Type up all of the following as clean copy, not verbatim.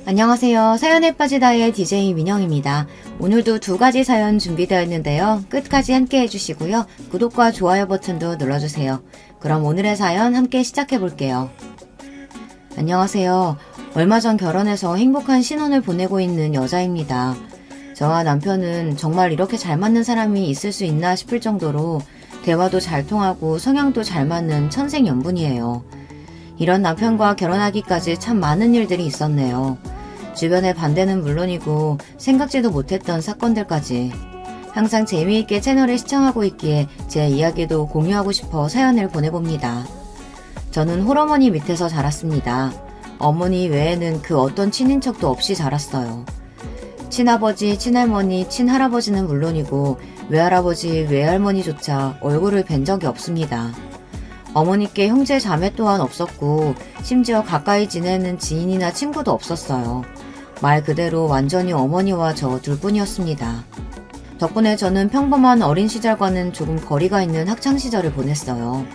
안녕하세요. 사연에 빠지다의 DJ 민영입니다. 오늘도 두 가지 사연 준비되어 있는데요. 끝까지 함께 해주시고요. 구독과 좋아요 버튼도 눌러주세요. 그럼 오늘의 사연 함께 시작해 볼게요. 안녕하세요. 얼마 전 결혼해서 행복한 신혼을 보내고 있는 여자입니다. 저와 남편은 정말 이렇게 잘 맞는 사람이 있을 수 있나 싶을 정도로 대화도 잘 통하고 성향도 잘 맞는 천생연분이에요. 이런 남편과 결혼하기까지 참 많은 일들이 있었네요. 주변의 반대는 물론이고 생각지도 못했던 사건들까지. 항상 재미있게 채널을 시청하고 있기에 제 이야기도 공유하고 싶어 사연을 보내봅니다. 저는 홀어머니 밑에서 자랐습니다. 어머니 외에는 그 어떤 친인척도 없이 자랐어요. 친아버지, 친할머니, 친할아버지는 물론이고 외할아버지, 외할머니조차 얼굴을 뵌 적이 없습니다. 어머니께 형제 자매 또한 없었고 심지어 가까이 지내는 지인이나 친구도 없었어요. 말 그대로 완전히 어머니와 저 둘뿐이었습니다. 덕분에 저는 평범한 어린 시절과는 조금 거리가 있는 학창시절을 보냈어요.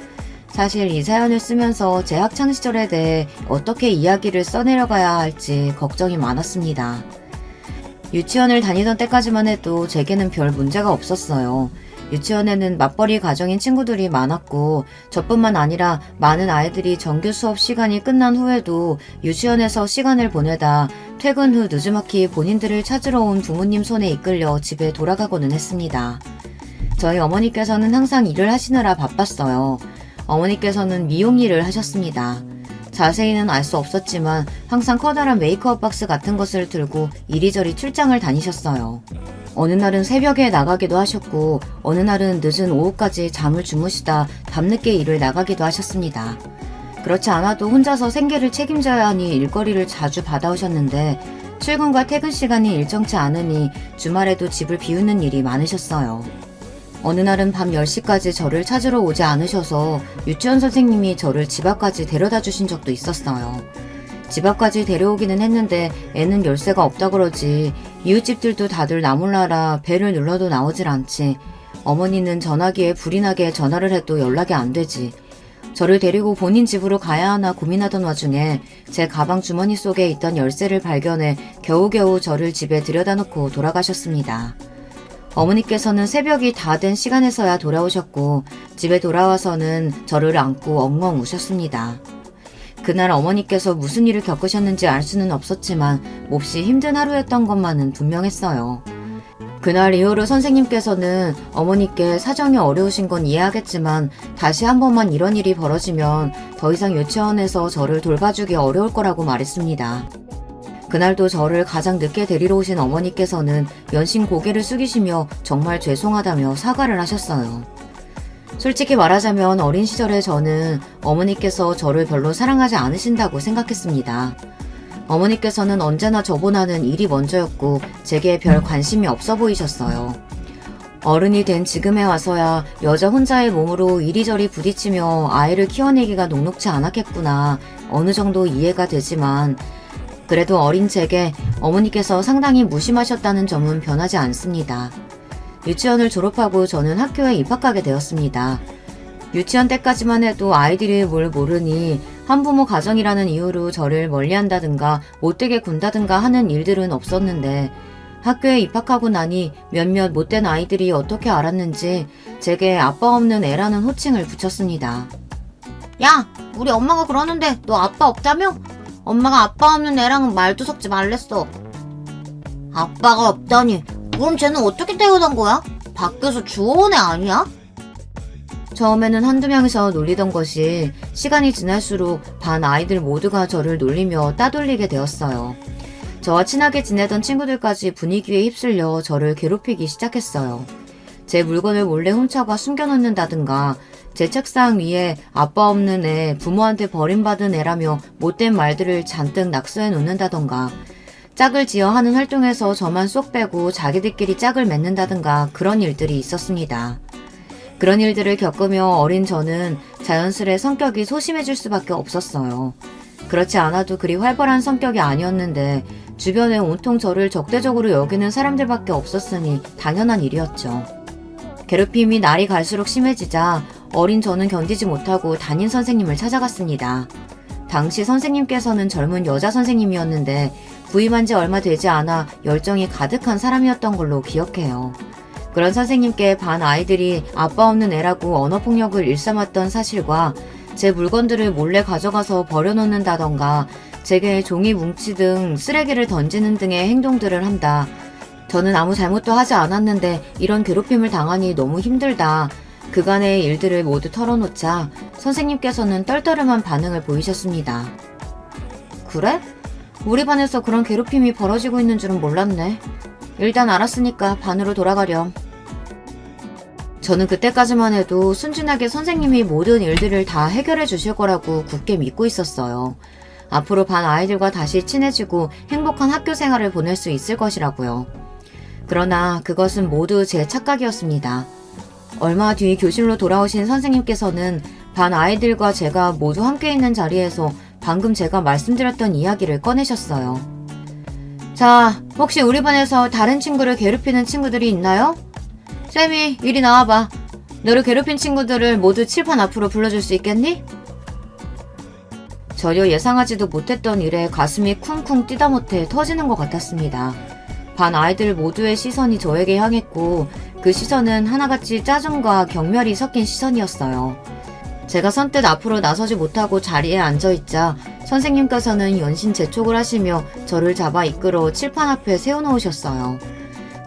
사실 이 사연을 쓰면서 제 학창시절에 대해 어떻게 이야기를 써내려가야 할지 걱정이 많았습니다. 유치원을 다니던 때까지만 해도 제게는 별 문제가 없었어요. 유치원에는 맞벌이 가정인 친구들이 많았고 저뿐만 아니라 많은 아이들이 정규 수업 시간이 끝난 후에도 유치원에서 시간을 보내다 퇴근 후 느지막이 본인들을 찾으러 온 부모님 손에 이끌려 집에 돌아가고는 했습니다. 저희 어머니께서는 항상 일을 하시느라 바빴어요. 어머니께서는 미용 일을 하셨습니다. 자세히는 알 수 없었지만 항상 커다란 메이크업 박스 같은 것을 들고 이리저리 출장을 다니셨어요. 어느 날은 새벽에 나가기도 하셨고 어느 날은 늦은 오후까지 잠을 주무시다 밤늦게 일을 나가기도 하셨습니다. 그렇지 않아도 혼자서 생계를 책임져야 하니 일거리를 자주 받아오셨는데 출근과 퇴근 시간이 일정치 않으니 주말에도 집을 비우는 일이 많으셨어요. 어느 날은 밤 10시까지 저를 찾으러 오지 않으셔서 유치원 선생님이 저를 집 앞까지 데려다 주신 적도 있었어요. 집 앞까지 데려오기는 했는데 애는 열쇠가 없다 그러지 이웃집들도 다들 나 몰라라 벨을 눌러도 나오질 않지. 어머니는 전화기에 불이 나게 전화를 해도 연락이 안 되지. 저를 데리고 본인 집으로 가야 하나 고민하던 와중에 제 가방 주머니 속에 있던 열쇠를 발견해 겨우겨우 저를 집에 들여다 놓고 돌아가셨습니다. 어머니께서는 새벽이 다 된 시간에서야 돌아오셨고 집에 돌아와서는 저를 안고 엉엉 우셨습니다. 그날 어머니께서 무슨 일을 겪으셨는지 알 수는 없었지만 몹시 힘든 하루였던 것만은 분명했어요. 그날 이후로 선생님께서는 어머니께 사정이 어려우신 건 이해하겠지만 다시 한 번만 이런 일이 벌어지면 더 이상 유치원에서 저를 돌봐주기 어려울 거라고 말했습니다. 그날도 저를 가장 늦게 데리러 오신 어머니께서는 연신 고개를 숙이시며 정말 죄송하다며 사과를 하셨어요. 솔직히 말하자면 어린 시절에 저는 어머니께서 저를 별로 사랑하지 않으신다고 생각했습니다. 어머니께서는 언제나 저보다는 일이 먼저였고 제게 별 관심이 없어 보이셨어요. 어른이 된 지금에 와서야 여자 혼자의 몸으로 이리저리 부딪히며 아이를 키워내기가 녹록지 않았겠구나 어느 정도 이해가 되지만 그래도 어린 제게 어머니께서 상당히 무심하셨다는 점은 변하지 않습니다. 유치원을 졸업하고 저는 학교에 입학하게 되었습니다. 유치원 때까지만 해도 아이들이 뭘 모르니 한부모 가정이라는 이유로 저를 멀리한다든가 못되게 군다든가 하는 일들은 없었는데 학교에 입학하고 나니 몇몇 못된 아이들이 어떻게 알았는지 제게 아빠 없는 애라는 호칭을 붙였습니다. 야, 우리 엄마가 그러는데 너 아빠 없다며? 엄마가 아빠 없는 애랑은 말도 섞지 말랬어. 아빠가 없다니, 그럼 쟤는 어떻게 태어난 거야? 밖에서 주워온 애 아니야? 처음에는 한두 명이서 놀리던 것이 시간이 지날수록 반 아이들 모두가 저를 놀리며 따돌리게 되었어요. 저와 친하게 지내던 친구들까지 분위기에 휩쓸려 저를 괴롭히기 시작했어요. 제 물건을 몰래 훔쳐가 숨겨놓는다든가 제 책상 위에 아빠 없는 애, 부모한테 버림받은 애라며 못된 말들을 잔뜩 낙서해 놓는다던가 짝을 지어 하는 활동에서 저만 쏙 빼고 자기들끼리 짝을 맺는다든가 그런 일들이 있었습니다. 그런 일들을 겪으며 어린 저는 자연스레 성격이 소심해질 수밖에 없었어요. 그렇지 않아도 그리 활발한 성격이 아니었는데 주변에 온통 저를 적대적으로 여기는 사람들밖에 없었으니 당연한 일이었죠. 괴롭힘이 날이 갈수록 심해지자 어린 저는 견디지 못하고 담임 선생님을 찾아갔습니다. 당시 선생님께서는 젊은 여자 선생님이었는데 부임한 지 얼마 되지 않아 열정이 가득한 사람이었던 걸로 기억해요. 그런 선생님께 반 아이들이 아빠 없는 애라고 언어폭력을 일삼았던 사실과 제 물건들을 몰래 가져가서 버려놓는다던가 제게 종이 뭉치 등 쓰레기를 던지는 등의 행동들을 한다. 저는 아무 잘못도 하지 않았는데 이런 괴롭힘을 당하니 너무 힘들다. 그간의 일들을 모두 털어놓자 선생님께서는 떨떠름한 반응을 보이셨습니다. 그래? 우리 반에서 그런 괴롭힘이 벌어지고 있는 줄은 몰랐네. 일단 알았으니까 반으로 돌아가렴. 저는 그때까지만 해도 순진하게 선생님이 모든 일들을 다 해결해 주실 거라고 굳게 믿고 있었어요. 앞으로 반 아이들과 다시 친해지고 행복한 학교 생활을 보낼 수 있을 것이라고요. 그러나 그것은 모두 제 착각이었습니다. 얼마 뒤 교실로 돌아오신 선생님께서는 반 아이들과 제가 모두 함께 있는 자리에서 방금 제가 말씀드렸던 이야기를 꺼내셨어요. 자, 혹시 우리 반에서 다른 친구를 괴롭히는 친구들이 있나요? 쌤이 이리 나와봐. 너를 괴롭힌 친구들을 모두 칠판 앞으로 불러줄 수 있겠니? 전혀 예상하지도 못했던 일에 가슴이 쿵쿵 뛰다 못해 터지는 것 같았습니다. 반 아이들 모두의 시선이 저에게 향했고 그 시선은 하나같이 짜증과 경멸이 섞인 시선이었어요. 제가 선뜻 앞으로 나서지 못하고 자리에 앉아있자 선생님께서는 연신 재촉을 하시며 저를 잡아 이끌어 칠판 앞에 세워놓으셨어요.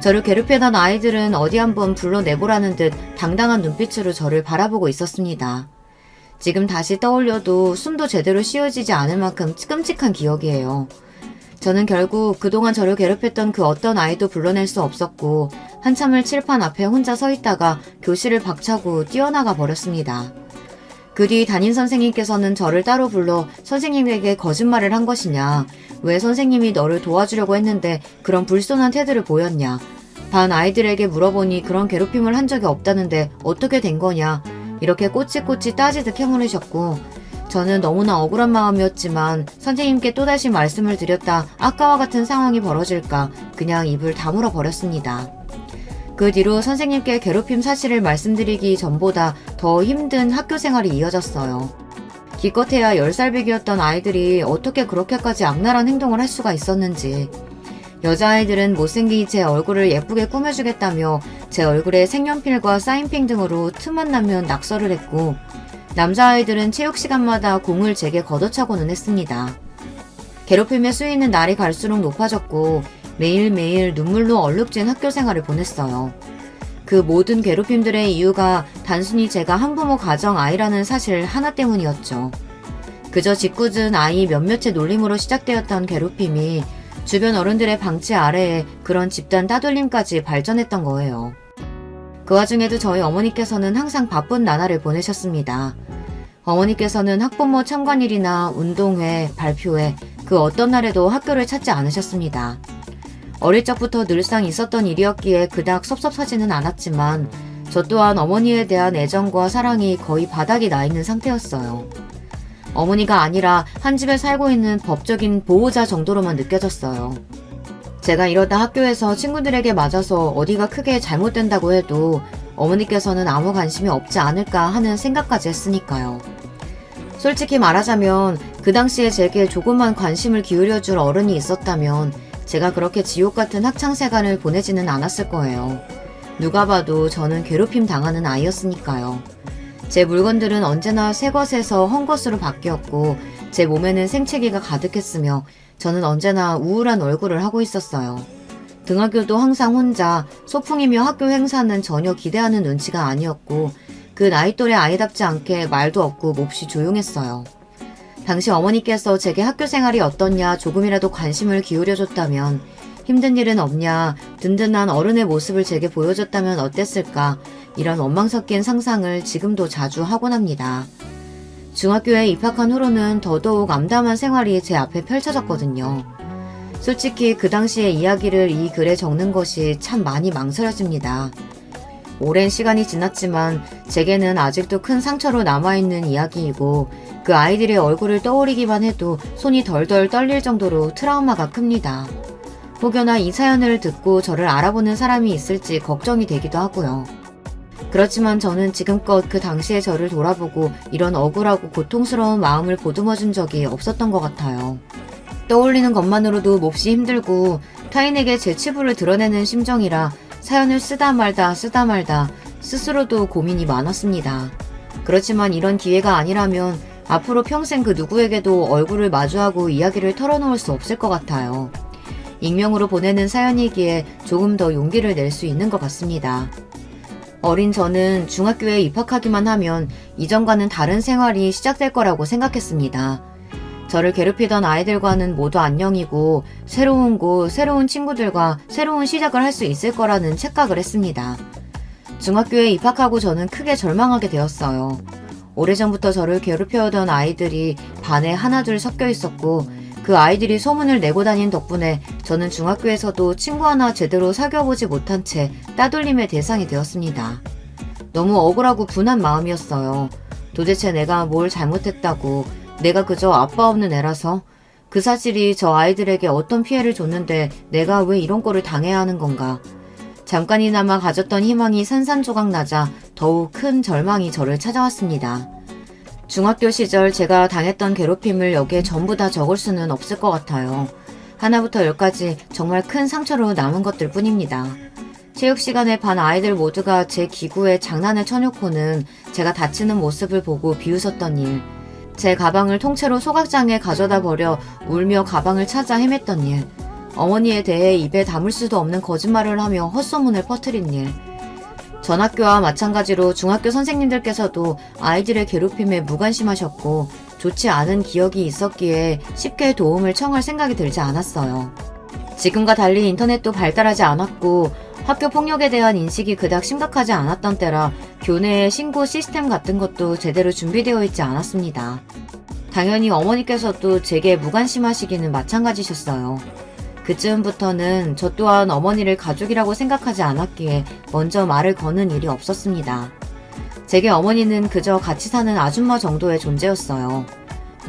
저를 괴롭히던 아이들은 어디 한번 불러내보라는 듯 당당한 눈빛으로 저를 바라보고 있었습니다. 지금 다시 떠올려도 숨도 제대로 쉬어지지 않을 만큼 끔찍한 기억이에요. 저는 결국 그동안 저를 괴롭혔던 그 어떤 아이도 불러낼 수 없었고 한참을 칠판 앞에 혼자 서 있다가 교실을 박차고 뛰어나가 버렸습니다. 그 뒤 담임 선생님께서는 저를 따로 불러 선생님에게 거짓말을 한 것이냐, 왜 선생님이 너를 도와주려고 했는데 그런 불손한 태도를 보였냐, 반 아이들에게 물어보니 그런 괴롭힘을 한 적이 없다는데 어떻게 된 거냐, 이렇게 꼬치꼬치 따지듯 캐물으셨고 저는 너무나 억울한 마음이었지만 선생님께 또다시 말씀을 드렸다 아까와 같은 상황이 벌어질까 그냥 입을 다물어 버렸습니다. 그 뒤로 선생님께 괴롭힘 사실을 말씀드리기 전보다 더 힘든 학교 생활이 이어졌어요. 기껏해야 10살배기였던 아이들이 어떻게 그렇게까지 악랄한 행동을 할 수가 있었는지. 여자아이들은 못생긴 제 얼굴을 예쁘게 꾸며주겠다며 제 얼굴에 색연필과 사인펜 등으로 틈만 나면 낙서를 했고 남자아이들은 체육시간마다 공을 제게 걷어차고는 했습니다. 괴롭힘의 수위는 날이 갈수록 높아졌고 매일매일 눈물로 얼룩진 학교 생활을 보냈어요. 그 모든 괴롭힘들의 이유가 단순히 제가 한부모 가정 아이라는 사실 하나 때문이었죠. 그저 짓궂은 아이 몇몇의 놀림으로 시작되었던 괴롭힘이 주변 어른들의 방치 아래에 그런 집단 따돌림까지 발전했던 거예요. 그 와중에도 저희 어머니께서는 항상 바쁜 나날을 보내셨습니다. 어머니께서는 학부모 참관일이나 운동회, 발표회, 그 어떤 날에도 학교를 찾지 않으셨습니다. 어릴 적부터 늘상 있었던 일이었기에 그닥 섭섭하지는 않았지만 저 또한 어머니에 대한 애정과 사랑이 거의 바닥이 나 있는 상태였어요. 어머니가 아니라 한 집에 살고 있는 법적인 보호자 정도로만 느껴졌어요. 제가 이러다 학교에서 친구들에게 맞아서 어디가 크게 잘못된다고 해도 어머니께서는 아무 관심이 없지 않을까 하는 생각까지 했으니까요. 솔직히 말하자면 그 당시에 제게 조금만 관심을 기울여줄 어른이 있었다면 제가 그렇게 지옥 같은 학창생활을 보내지는 않았을 거예요. 누가 봐도 저는 괴롭힘 당하는 아이였으니까요. 제 물건들은 언제나 새 것에서 헌 것으로 바뀌었고 제 몸에는 생채기가 가득했으며 저는 언제나 우울한 얼굴을 하고 있었어요. 등하교도 항상 혼자, 소풍이며 학교 행사는 전혀 기대하는 눈치가 아니었고 그 나이 또래 아이답지 않게 말도 없고 몹시 조용했어요. 당시 어머니께서 제게 학교 생활이 어떻냐 조금이라도 관심을 기울여줬다면, 힘든 일은 없냐, 든든한 어른의 모습을 제게 보여줬다면 어땠을까, 이런 원망 섞인 상상을 지금도 자주 하곤 합니다. 중학교에 입학한 후로는 더더욱 암담한 생활이 제 앞에 펼쳐졌거든요. 솔직히 그 당시의 이야기를 이 글에 적는 것이 참 많이 망설여집니다. 오랜 시간이 지났지만 제게는 아직도 큰 상처로 남아있는 이야기이고 그 아이들의 얼굴을 떠올리기만 해도 손이 덜덜 떨릴 정도로 트라우마가 큽니다. 혹여나 이 사연을 듣고 저를 알아보는 사람이 있을지 걱정이 되기도 하고요. 그렇지만 저는 지금껏 그 당시의 저를 돌아보고 이런 억울하고 고통스러운 마음을 보듬어준 적이 없었던 것 같아요. 떠올리는 것만으로도 몹시 힘들고 타인에게 제 치부를 드러내는 심정이라 사연을 쓰다 말다 스스로도 고민이 많았습니다. 그렇지만 이런 기회가 아니라면 앞으로 평생 그 누구에게도 얼굴을 마주하고 이야기를 털어놓을 수 없을 것 같아요. 익명으로 보내는 사연이기에 조금 더 용기를 낼 수 있는 것 같습니다. 어린 저는 중학교에 입학하기만 하면 이전과는 다른 생활이 시작될 거라고 생각했습니다. 저를 괴롭히던 아이들과는 모두 안녕이고 새로운 곳, 새로운 친구들과 새로운 시작을 할 수 있을 거라는 착각을 했습니다. 중학교에 입학하고 저는 크게 절망하게 되었어요. 오래전부터 저를 괴롭혀오던 아이들이 반에 하나둘 섞여 있었고 그 아이들이 소문을 내고 다닌 덕분에 저는 중학교에서도 친구 하나 제대로 사귀어보지 못한 채 따돌림의 대상이 되었습니다. 너무 억울하고 분한 마음이었어요. 도대체 내가 뭘 잘못했다고, 내가 그저 아빠 없는 애라서, 그 사실이 저 아이들에게 어떤 피해를 줬는데 내가 왜 이런 꼴을 당해야 하는 건가. 잠깐이나마 가졌던 희망이 산산조각 나자 더욱 큰 절망이 저를 찾아왔습니다. 중학교 시절 제가 당했던 괴롭힘을 여기에 전부 다 적을 수는 없을 것 같아요. 하나부터 10까지 정말 큰 상처로 남은 것들 뿐입니다. 체육 시간에 반 아이들 모두가 제 기구에 장난을 쳐놓고는 제가 다치는 모습을 보고 비웃었던 일, 제 가방을 통째로 소각장에 가져다 버려 울며 가방을 찾아 헤맸던 일, 어머니에 대해 입에 담을 수도 없는 거짓말을 하며 헛소문을 퍼뜨린 일, 전 학교와 마찬가지로 중학교 선생님들께서도 아이들의 괴롭힘에 무관심하셨고 좋지 않은 기억이 있었기에 쉽게 도움을 청할 생각이 들지 않았어요. 지금과 달리 인터넷도 발달하지 않았고 학교 폭력에 대한 인식이 그닥 심각하지 않았던 때라 교내의 신고 시스템 같은 것도 제대로 준비되어 있지 않았습니다. 당연히 어머니께서도 제게 무관심하시기는 마찬가지셨어요. 그쯤부터는 저 또한 어머니를 가족이라고 생각하지 않았기에 먼저 말을 거는 일이 없었습니다. 제게 어머니는 그저 같이 사는 아줌마 정도의 존재였어요.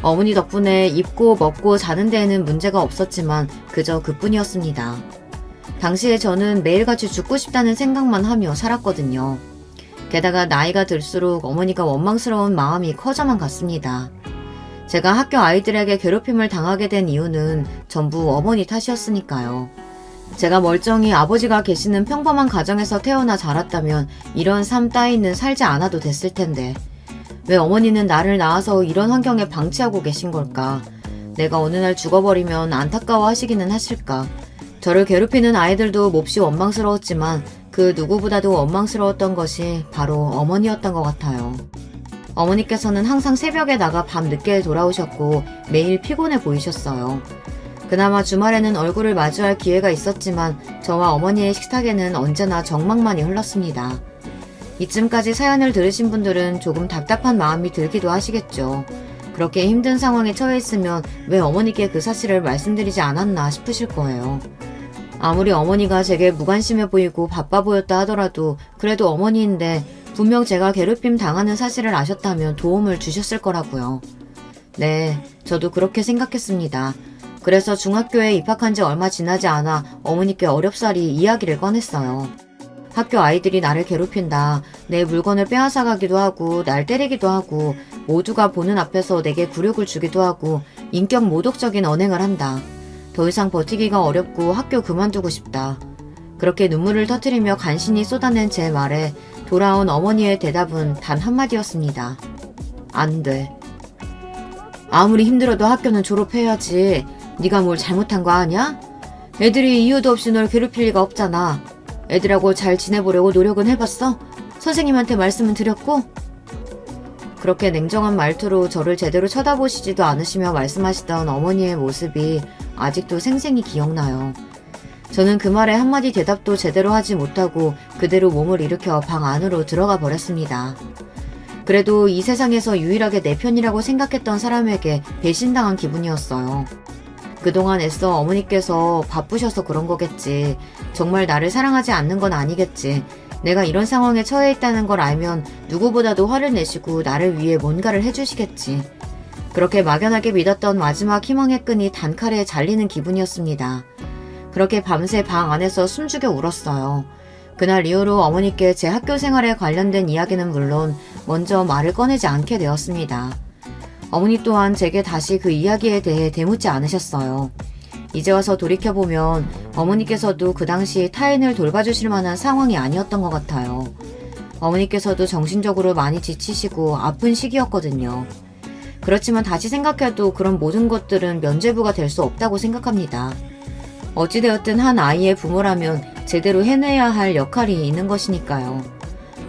어머니 덕분에 입고 먹고 자는 데에는 문제가 없었지만 그저 그뿐이었습니다. 당시에 저는 매일같이 죽고 싶다는 생각만 하며 살았거든요. 게다가 나이가 들수록 어머니가 원망스러운 마음이 커져만 갔습니다. 제가 학교 아이들에게 괴롭힘을 당하게 된 이유는 전부 어머니 탓이었으니까요. 제가 멀쩡히 아버지가 계시는 평범한 가정에서 태어나 자랐다면 이런 삶 따위는 살지 않아도 됐을 텐데 왜 어머니는 나를 낳아서 이런 환경에 방치하고 계신 걸까? 내가 어느 날 죽어버리면 안타까워하시기는 하실까? 저를 괴롭히는 아이들도 몹시 원망스러웠지만 그 누구보다도 원망스러웠던 것이 바로 어머니였던 것 같아요. 어머니께서는 항상 새벽에 나가 밤 늦게 돌아오셨고 매일 피곤해 보이셨어요. 그나마 주말에는 얼굴을 마주할 기회가 있었지만 저와 어머니의 식탁에는 언제나 적막만이 흘렀습니다. 이쯤까지 사연을 들으신 분들은 조금 답답한 마음이 들기도 하시겠죠. 그렇게 힘든 상황에 처해 있으면 왜 어머니께 그 사실을 말씀드리지 않았나 싶으실 거예요. 아무리 어머니가 제게 무관심해 보이고 바빠 보였다 하더라도 그래도 어머니인데 분명 제가 괴롭힘 당하는 사실을 아셨다면 도움을 주셨을 거라고요. 네, 저도 그렇게 생각했습니다. 그래서 중학교에 입학한 지 얼마 지나지 않아 어머니께 어렵사리 이야기를 꺼냈어요. 학교 아이들이 나를 괴롭힌다. 내 물건을 빼앗아가기도 하고 날 때리기도 하고 모두가 보는 앞에서 내게 굴욕을 주기도 하고 인격 모독적인 언행을 한다. 더 이상 버티기가 어렵고 학교 그만두고 싶다. 그렇게 눈물을 터뜨리며 간신히 쏟아낸 제 말에 돌아온 어머니의 대답은 단 한마디였습니다. 안 돼. 아무리 힘들어도 학교는 졸업해야지. 네가 뭘 잘못한 거 아냐? 애들이 이유도 없이 널 괴롭힐 리가 없잖아. 애들하고 잘 지내보려고 노력은 해봤어? 선생님한테 말씀은 드렸고? 그렇게 냉정한 말투로 저를 제대로 쳐다보시지도 않으시며 말씀하시던 어머니의 모습이 아직도 생생히 기억나요. 저는 그 말에 한마디 대답도 제대로 하지 못하고 그대로 몸을 일으켜 방 안으로 들어가 버렸습니다. 그래도 이 세상에서 유일하게 내 편이라고 생각했던 사람에게 배신당한 기분이었어요. 그동안 애써 어머니께서 바쁘셔서 그런 거겠지. 정말 나를 사랑하지 않는 건 아니겠지. 내가 이런 상황에 처해 있다는 걸 알면 누구보다도 화를 내시고 나를 위해 뭔가를 해주시겠지. 그렇게 막연하게 믿었던 마지막 희망의 끈이 단칼에 잘리는 기분이었습니다. 그렇게 밤새 방 안에서 숨죽여 울었어요. 그날 이후로 어머니께 제 학교 생활에 관련된 이야기는 물론 먼저 말을 꺼내지 않게 되었습니다. 어머니 또한 제게 다시 그 이야기에 대해 대묻지 않으셨어요. 이제 와서 돌이켜보면 어머니께서도 그 당시 타인을 돌봐주실 만한 상황이 아니었던 것 같아요. 어머니께서도 정신적으로 많이 지치시고 아픈 시기였거든요. 그렇지만 다시 생각해도 그런 모든 것들은 면죄부가 될 수 없다고 생각합니다. 어찌되었든 한 아이의 부모라면 제대로 해내야 할 역할이 있는 것이니까요.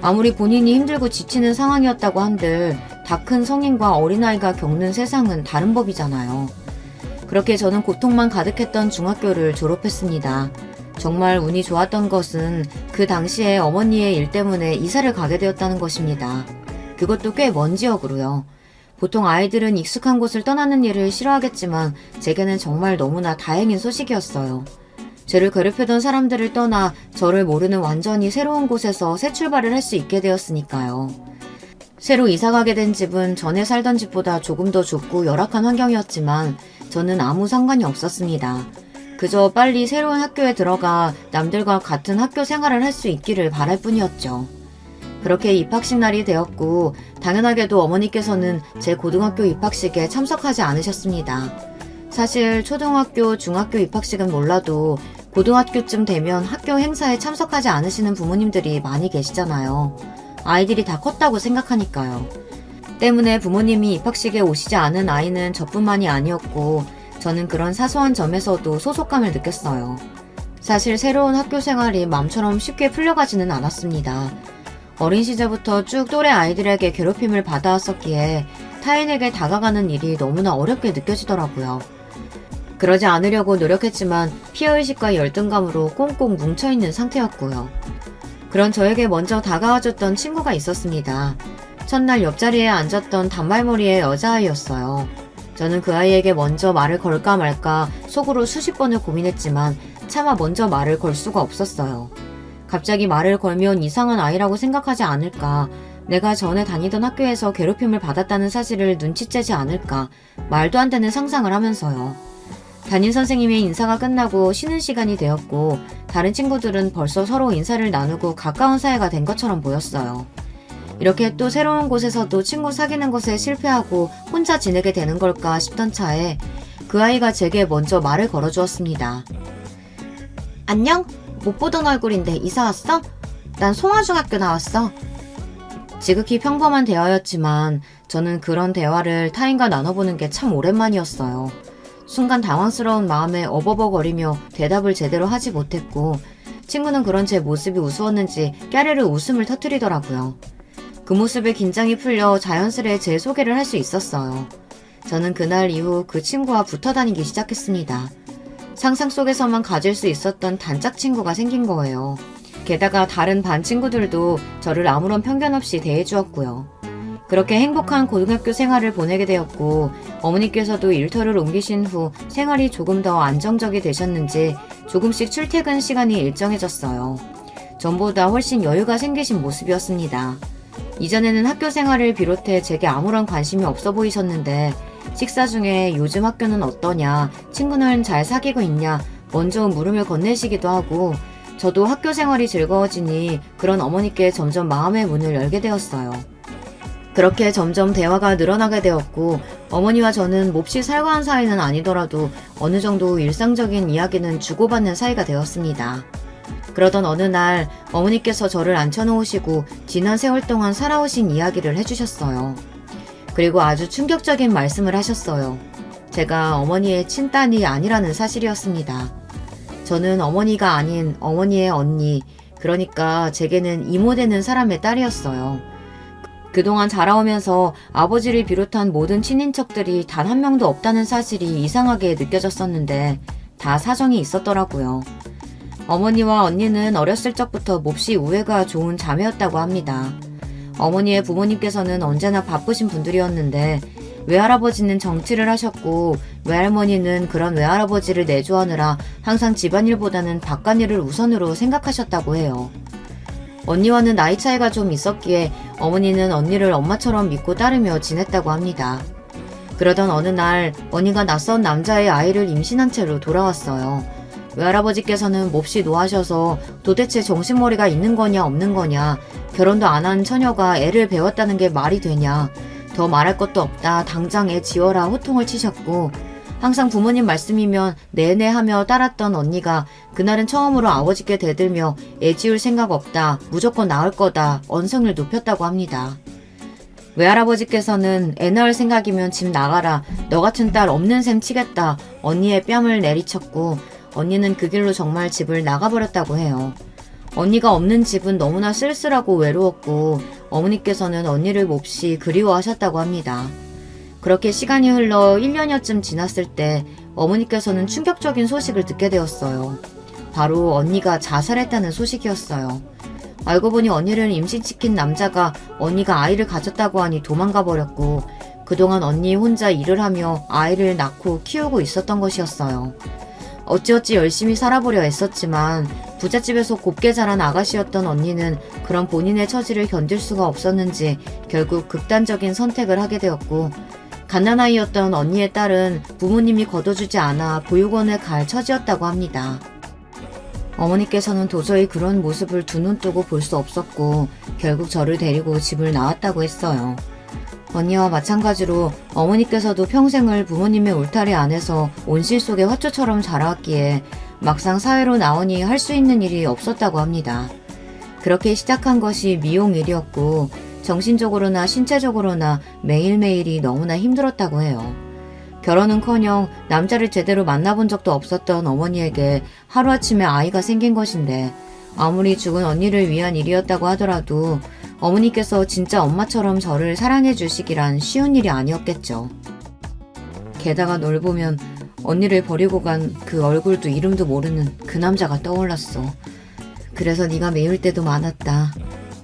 아무리 본인이 힘들고 지치는 상황이었다고 한들 다 큰 성인과 어린아이가 겪는 세상은 다른 법이잖아요. 그렇게 저는 고통만 가득했던 중학교를 졸업했습니다. 정말 운이 좋았던 것은 그 당시에 어머니의 일 때문에 이사를 가게 되었다는 것입니다. 그것도 꽤 먼 지역으로요. 보통 아이들은 익숙한 곳을 떠나는 일을 싫어하겠지만 제게는 정말 너무나 다행인 소식이었어요. 저를 괴롭히던 사람들을 떠나 저를 모르는 완전히 새로운 곳에서 새 출발을 할 수 있게 되었으니까요. 새로 이사가게 된 집은 전에 살던 집보다 조금 더 좁고 열악한 환경이었지만 저는 아무 상관이 없었습니다. 그저 빨리 새로운 학교에 들어가 남들과 같은 학교 생활을 할 수 있기를 바랄 뿐이었죠. 그렇게 입학식 날이 되었고 당연하게도 어머니께서는 제 고등학교 입학식에 참석하지 않으셨습니다. 사실 초등학교, 중학교 입학식은 몰라도 고등학교쯤 되면 학교 행사에 참석하지 않으시는 부모님들이 많이 계시잖아요. 아이들이 다 컸다고 생각하니까요. 때문에 부모님이 입학식에 오시지 않은 아이는 저뿐만이 아니었고 저는 그런 사소한 점에서도 소속감을 느꼈어요. 사실 새로운 학교 생활이 마음처럼 쉽게 풀려가지는 않았습니다. 어린 시절부터 쭉 또래 아이들에게 괴롭힘을 받아왔었기에 타인에게 다가가는 일이 너무나 어렵게 느껴지더라고요. 그러지 않으려고 노력했지만 피해의식과 열등감으로 꽁꽁 뭉쳐있는 상태였고요. 그런 저에게 먼저 다가와줬던 친구가 있었습니다. 첫날 옆자리에 앉았던 단발머리의 여자아이였어요. 저는 그 아이에게 먼저 말을 걸까 말까 속으로 수십 번을 고민했지만 차마 먼저 말을 걸 수가 없었어요. 갑자기 말을 걸면 이상한 아이라고 생각하지 않을까, 내가 전에 다니던 학교에서 괴롭힘을 받았다는 사실을 눈치채지 않을까, 말도 안 되는 상상을 하면서요. 담임 선생님의 인사가 끝나고 쉬는 시간이 되었고 다른 친구들은 벌써 서로 인사를 나누고 가까운 사이가 된 것처럼 보였어요. 이렇게 또 새로운 곳에서도 친구 사귀는 것에 실패하고 혼자 지내게 되는 걸까 싶던 차에 그 아이가 제게 먼저 말을 걸어주었습니다. 안녕? 못 보던 얼굴인데 이사 왔어? 난 송화중학교 나왔어. 지극히 평범한 대화였지만 저는 그런 대화를 타인과 나눠보는 게 참 오랜만이었어요. 순간 당황스러운 마음에 어버버거리며 대답을 제대로 하지 못했고 친구는 그런 제 모습이 우스웠는지 까르르 웃음을 터뜨리더라고요. 그 모습에 긴장이 풀려 자연스레 제 소개를 할 수 있었어요. 저는 그날 이후 그 친구와 붙어 다니기 시작했습니다. 상상 속에서만 가질 수 있었던 단짝 친구가 생긴 거예요. 게다가 다른 반 친구들도 저를 아무런 편견 없이 대해주었고요. 그렇게 행복한 고등학교 생활을 보내게 되었고 어머니께서도 일터를 옮기신 후 생활이 조금 더 안정적이 되셨는지 조금씩 출퇴근 시간이 일정해졌어요. 전보다 훨씬 여유가 생기신 모습이었습니다. 이전에는 학교 생활을 비롯해 제게 아무런 관심이 없어 보이셨는데 식사 중에 요즘 학교는 어떠냐, 친구는 잘 사귀고 있냐 먼저 물음을 건네시기도 하고 저도 학교 생활이 즐거워지니 그런 어머니께 점점 마음의 문을 열게 되었어요. 그렇게 점점 대화가 늘어나게 되었고 어머니와 저는 몹시 살가운 사이는 아니더라도 어느 정도 일상적인 이야기는 주고받는 사이가 되었습니다. 그러던 어느 날 어머니께서 저를 앉혀놓으시고 지난 세월 동안 살아오신 이야기를 해주셨어요. 그리고 아주 충격적인 말씀을 하셨어요. 제가 어머니의 친딸이 아니라는 사실이었습니다. 저는 어머니가 아닌 어머니의 언니, 그러니까 제게는 이모 되는 사람의 딸이었어요. 그동안 자라오면서 아버지를 비롯한 모든 친인척들이 단 한 명도 없다는 사실이 이상하게 느껴졌었는데 다 사정이 있었더라고요. 어머니와 언니는 어렸을 적부터 몹시 우애가 좋은 자매였다고 합니다. 어머니의 부모님께서는 언제나 바쁘신 분들이었는데 외할아버지는 정치를 하셨고 외할머니는 그런 외할아버지를 내조하느라 항상 집안일보다는 바깥일을 우선으로 생각하셨다고 해요. 언니와는 나이 차이가 좀 있었기에 어머니는 언니를 엄마처럼 믿고 따르며 지냈다고 합니다. 그러던 어느 날 언니가 낯선 남자의 아이를 임신한 채로 돌아왔어요. 외할아버지께서는 몹시 노하셔서 도대체 정신머리가 있는 거냐 없는 거냐, 결혼도 안 한 처녀가 애를 배웠다는 게 말이 되냐, 더 말할 것도 없다. 당장 애 지워라 호통을 치셨고 항상 부모님 말씀이면 네네 하며 따랐던 언니가 그날은 처음으로 아버지께 대들며 애 지울 생각 없다. 무조건 낳을 거다. 언성을 높였다고 합니다. 외할아버지께서는 애 낳을 생각이면 집 나가라. 너 같은 딸 없는 셈 치겠다. 언니의 뺨을 내리쳤고 언니는 그 길로 정말 집을 나가버렸다고 해요. 언니가 없는 집은 너무나 쓸쓸하고 외로웠고 어머니께서는 언니를 몹시 그리워하셨다고 합니다. 그렇게 시간이 흘러 1년여쯤 지났을 때 어머니께서는 충격적인 소식을 듣게 되었어요. 바로 언니가 자살했다는 소식이었어요. 알고 보니 언니를 임신시킨 남자가 언니가 아이를 가졌다고 하니 도망가 버렸고 그동안 언니 혼자 일을 하며 아이를 낳고 키우고 있었던 것이었어요. 어찌어찌 열심히 살아보려 애썼지만 부잣집에서 곱게 자란 아가씨였던 언니는 그런 본인의 처지를 견딜 수가 없었는지 결국 극단적인 선택을 하게 되었고 갓난아이였던 언니의 딸은 부모님이 거둬주지 않아 보육원에 갈 처지였다고 합니다. 어머니께서는 도저히 그런 모습을 두 눈 뜨고 볼 수 없었고 결국 저를 데리고 집을 나왔다고 했어요. 언니와 마찬가지로 어머니께서도 평생을 부모님의 울타리 안에서 온실 속의 화초처럼 자라왔기에 막상 사회로 나오니 할 수 있는 일이 없었다고 합니다. 그렇게 시작한 것이 미용 일이었고 정신적으로나 신체적으로나 매일매일이 너무나 힘들었다고 해요. 결혼은커녕 남자를 제대로 만나본 적도 없었던 어머니에게 하루아침에 아이가 생긴 것인데 아무리 죽은 언니를 위한 일이었다고 하더라도 어머니께서 진짜 엄마처럼 저를 사랑해 주시기란 쉬운 일이 아니었겠죠. 게다가 널 보면 언니를 버리고 간 그 얼굴도 이름도 모르는 그 남자가 떠올랐어. 그래서 네가 미울 때도 많았다.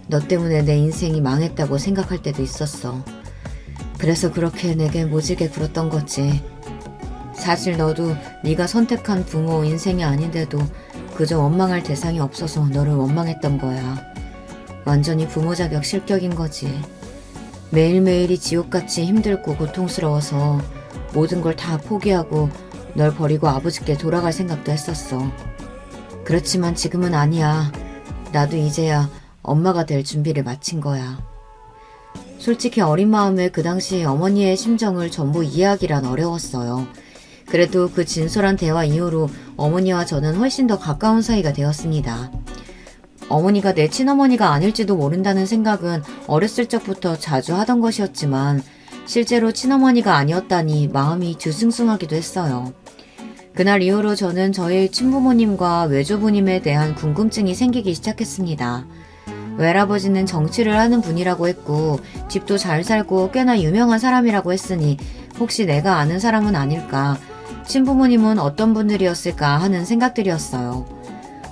너 때문에 내 인생이 망했다고 생각할 때도 있었어. 그래서 그렇게 내게 모질게 굴었던 거지. 사실 너도 네가 선택한 부모 인생이 아닌데도 그저 원망할 대상이 없어서 너를 원망했던 거야. 완전히 부모 자격 실격인 거지. 매일매일이 지옥같이 힘들고 고통스러워서 모든 걸 다 포기하고 널 버리고 아버지께 돌아갈 생각도 했었어. 그렇지만 지금은 아니야. 나도 이제야 엄마가 될 준비를 마친 거야. 솔직히 어린 마음에 그 당시 어머니의 심정을 전부 이해하기란 어려웠어요. 그래도 그 진솔한 대화 이후로 어머니와 저는 훨씬 더 가까운 사이가 되었습니다. 어머니가 내 친어머니가 아닐지도 모른다는 생각은 어렸을 적부터 자주 하던 것이었지만 실제로 친어머니가 아니었다니 마음이 뒤숭숭하기도 했어요. 그날 이후로 저는 저희 친부모님과 외조부님에 대한 궁금증이 생기기 시작했습니다. 외할아버지는 정치를 하는 분이라고 했고 집도 잘 살고 꽤나 유명한 사람이라고 했으니 혹시 내가 아는 사람은 아닐까, 친부모님은 어떤 분들이었을까 하는 생각들이었어요.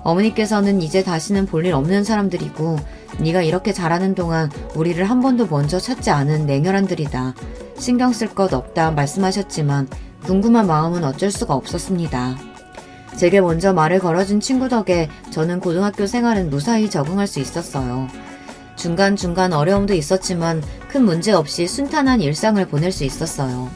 어머니께서는 이제 다시는 볼 일 없는 사람들이고 네가 이렇게 잘하는 동안 우리를 한 번도 먼저 찾지 않은 냉혈한들이다. 신경 쓸 것 없다 말씀하셨지만 궁금한 마음은 어쩔 수가 없었습니다. 제게 먼저 말을 걸어준 친구 덕에 저는 고등학교 생활은 무사히 적응할 수 있었어요. 중간중간 어려움도 있었지만 큰 문제 없이 순탄한 일상을 보낼 수 있었어요.